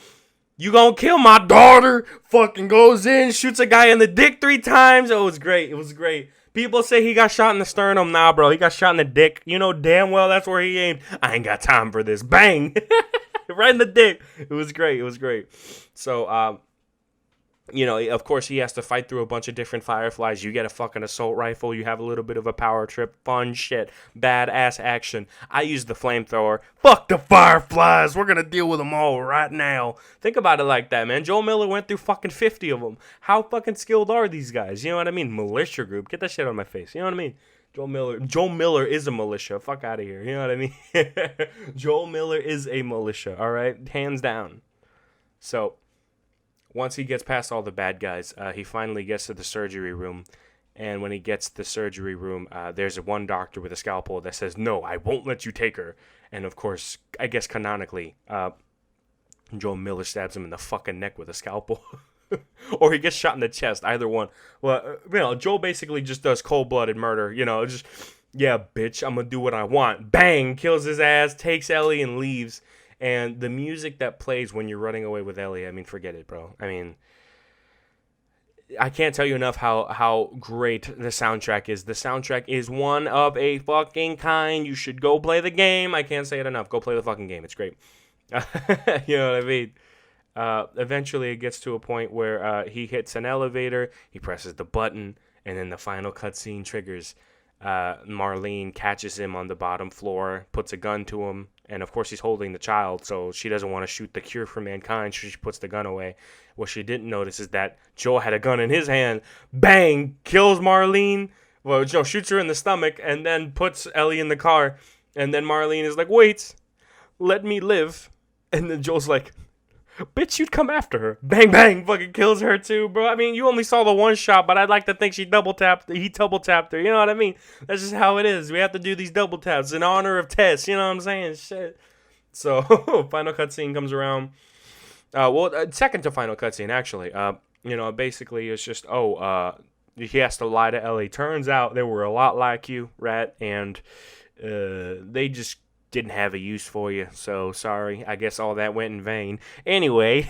You gonna kill my daughter?" Fucking goes in, shoots a guy in the dick 3 times. It was great. People say he got shot in the sternum. Nah, bro, he got shot in the dick. You know damn well that's where he aimed. I ain't got time for this. Bang! Right in the dick. It was great. So, Of course, he has to fight through a bunch of different fireflies. You get a fucking assault rifle. You have a little bit of a power trip. Fun shit. Badass action. I use the flamethrower. Fuck the fireflies. We're going to deal with them all right now. Think about it like that, man. Joel Miller went through fucking 50 of them. How fucking skilled are these guys? You know what I mean? Militia group. Get that shit on my face. You know what I mean? Joel Miller is a militia. Fuck out of here. You know what I mean? Joel Miller is a militia. All right? Hands down. So once he gets past all the bad guys, he finally gets to the surgery room. And when he gets to the surgery room, there's one doctor with a scalpel that says, "No, I won't let you take her." And of course, I guess canonically, Joel Miller stabs him in the fucking neck with a scalpel. Or he gets shot in the chest, either one. Well, Joel basically just does cold-blooded murder. Just, yeah, bitch, I'm going to do what I want. Bang, kills his ass, takes Ellie and leaves. And the music that plays when you're running away with Ellie, I mean, forget it, bro. I mean, I can't tell you enough how great the soundtrack is. The soundtrack is one of a fucking kind. You should go play the game. I can't say it enough. Go play the fucking game. It's great. You know what I mean? Eventually, it gets to a point where he hits an elevator. He presses the button, and then the final cutscene triggers. Marlene catches him on the bottom floor, puts a gun to him, and of course he's holding the child, so she doesn't want to shoot the cure for mankind, so she puts the gun away. What she didn't notice is that Joel had a gun in his hand. Bang! Kills Marlene. Well, Joe shoots her in the stomach, and then puts Ellie in the car, and then Marlene is like, "Wait, let me live." And then Joel's like, "Bitch, you'd come after her." Bang, bang, fucking kills her too, bro. I mean, you only saw the one shot, but I'd like to think he double tapped her. You know what I mean? That's just how it is. We have to do these double taps in honor of Tess. You know what I'm saying? Shit. So, final cutscene comes around. Second to final cutscene, actually. Basically, it's just, he has to lie to Ellie. Turns out they were a lot like you, Rat, and they just didn't have a use for you, so sorry. I guess all that went in vain. Anyway,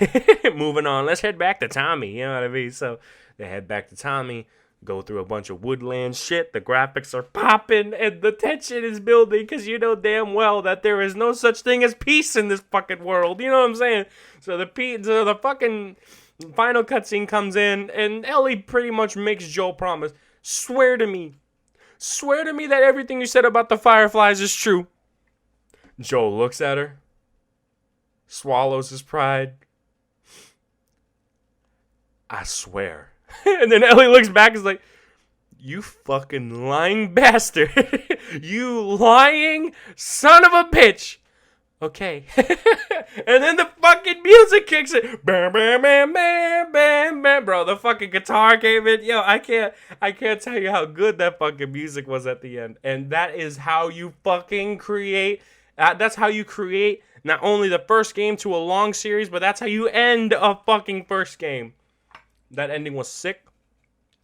moving on. Let's head back to Tommy. You know what I mean? So they head back to Tommy, go through a bunch of woodland shit. The graphics are popping, and the tension is building, because you know damn well that there is no such thing as peace in this fucking world. You know what I'm saying? So the fucking final cutscene comes in, and Ellie pretty much makes Joel promise. Swear to me that everything you said about the Fireflies is true. Joel looks at her, swallows his pride. "I swear." And then Ellie looks back and is like, "You fucking lying bastard." "You lying son of a bitch." "Okay." And then the fucking music kicks in. Bam, bam, bam, bam, bam, bam. Bro, the fucking guitar came in. Yo, I can't tell you how good that fucking music was at the end. And that is how you fucking create. That's how you create not only the first game to a long series, but that's how you end a fucking first game. That ending was sick.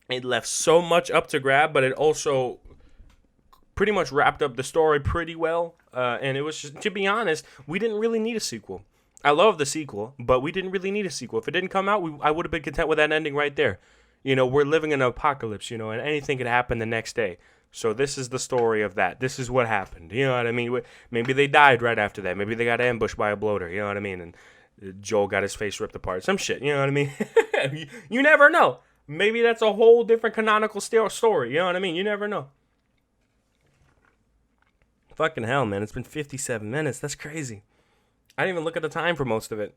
It left so much up to grab, but it also pretty much wrapped up the story pretty well. And it was just, to be honest, we didn't really need a sequel. I love the sequel, but we didn't really need a sequel. If it didn't come out, I would have been content with that ending right there. We're living in an apocalypse, and anything could happen the next day. So this is the story of that. This is what happened. You know what I mean? Maybe they died right after that. Maybe they got ambushed by a bloater. You know what I mean? And Joel got his face ripped apart. Some shit. You know what I mean? You never know. Maybe that's a whole different canonical story. You know what I mean? You never know. Fucking hell, man. It's been 57 minutes. That's crazy. I didn't even look at the time for most of it.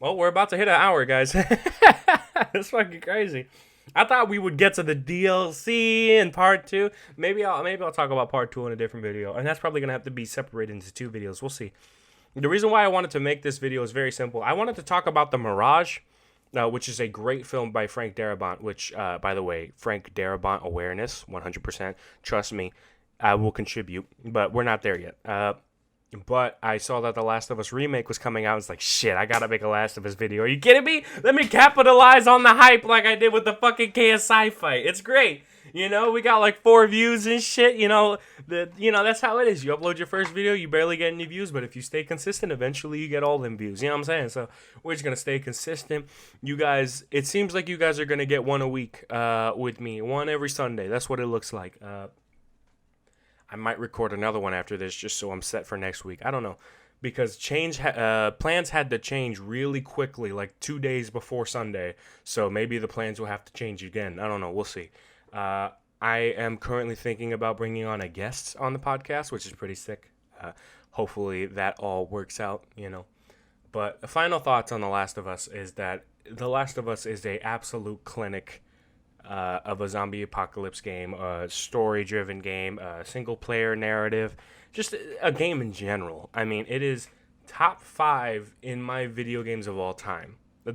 Well, we're about to hit an hour, guys. That's fucking crazy. I thought we would get to the DLC in part 2. Maybe I'll talk about part 2 in a different video, and that's probably gonna have to be separated into 2 videos. We'll see. The reason why I wanted to make this video is very simple. I wanted to talk about The Mirage, which is a great film by Frank Darabont. Which, by the way, Frank Darabont awareness, 100%. Trust me, I will contribute, but we're not there yet. But I saw that The Last of Us remake was coming out. I was like, shit, I gotta make a Last of Us video. Are you kidding me? Let me capitalize on the hype like I did with the fucking KSI fight. It's great. We got like 4 views and shit. That's how it is. You upload your first video, you barely get any views, but if you stay consistent, eventually you get all them views. You know what I'm saying? So we're just gonna stay consistent. You guys, it seems like you guys are gonna get one a week with me, one every Sunday. That's what it looks like. I might record another one after this just so I'm set for next week. I don't know. because plans had to change really quickly, like 2 days before Sunday. So maybe the plans will have to change again. I don't know. We'll see. I am currently thinking about bringing on a guest on the podcast, which is pretty sick. Hopefully that all works out, But the final thoughts on The Last of Us is that The Last of Us is a absolute clinic of a zombie apocalypse game, a story-driven game, a single-player narrative, just a game in general. I mean, it is top 5 in my video games of all time. Okay,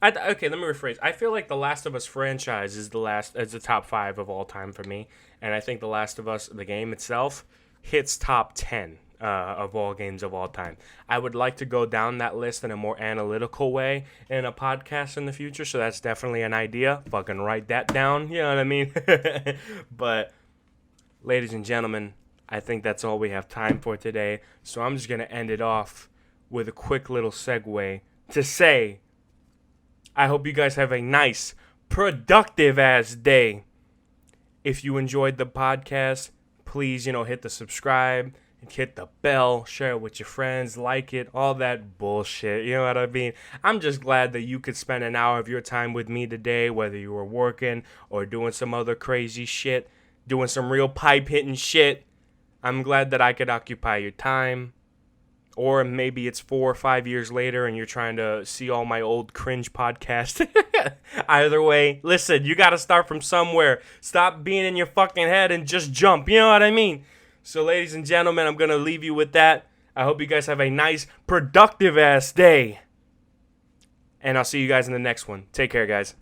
let me rephrase. I feel like the Last of Us franchise is the top 5 of all time for me, and I think The Last of Us, the game itself, hits top 10 of all games of all time. I would like to go down that list in a more analytical way in a podcast in the future, so that's definitely an idea. Fucking write that down, you know what I mean? But, ladies and gentlemen, I think that's all we have time for today, so I'm just going to end it off with a quick little segue to say, I hope you guys have a nice, productive-ass day. If you enjoyed the podcast, please, hit the subscribe, hit the bell, share it with your friends, like it, all that bullshit. You know what I mean? I'm just glad that you could spend an hour of your time with me today, whether you were working or doing some other crazy shit, doing some real pipe-hitting shit. I'm glad that I could occupy your time. Or maybe it's 4 or 5 years later and you're trying to see all my old cringe podcasts. Either way, listen, you got to start from somewhere. Stop being in your fucking head and just jump. You know what I mean? So, ladies and gentlemen, I'm going to leave you with that. I hope you guys have a nice, productive-ass day. And I'll see you guys in the next one. Take care, guys.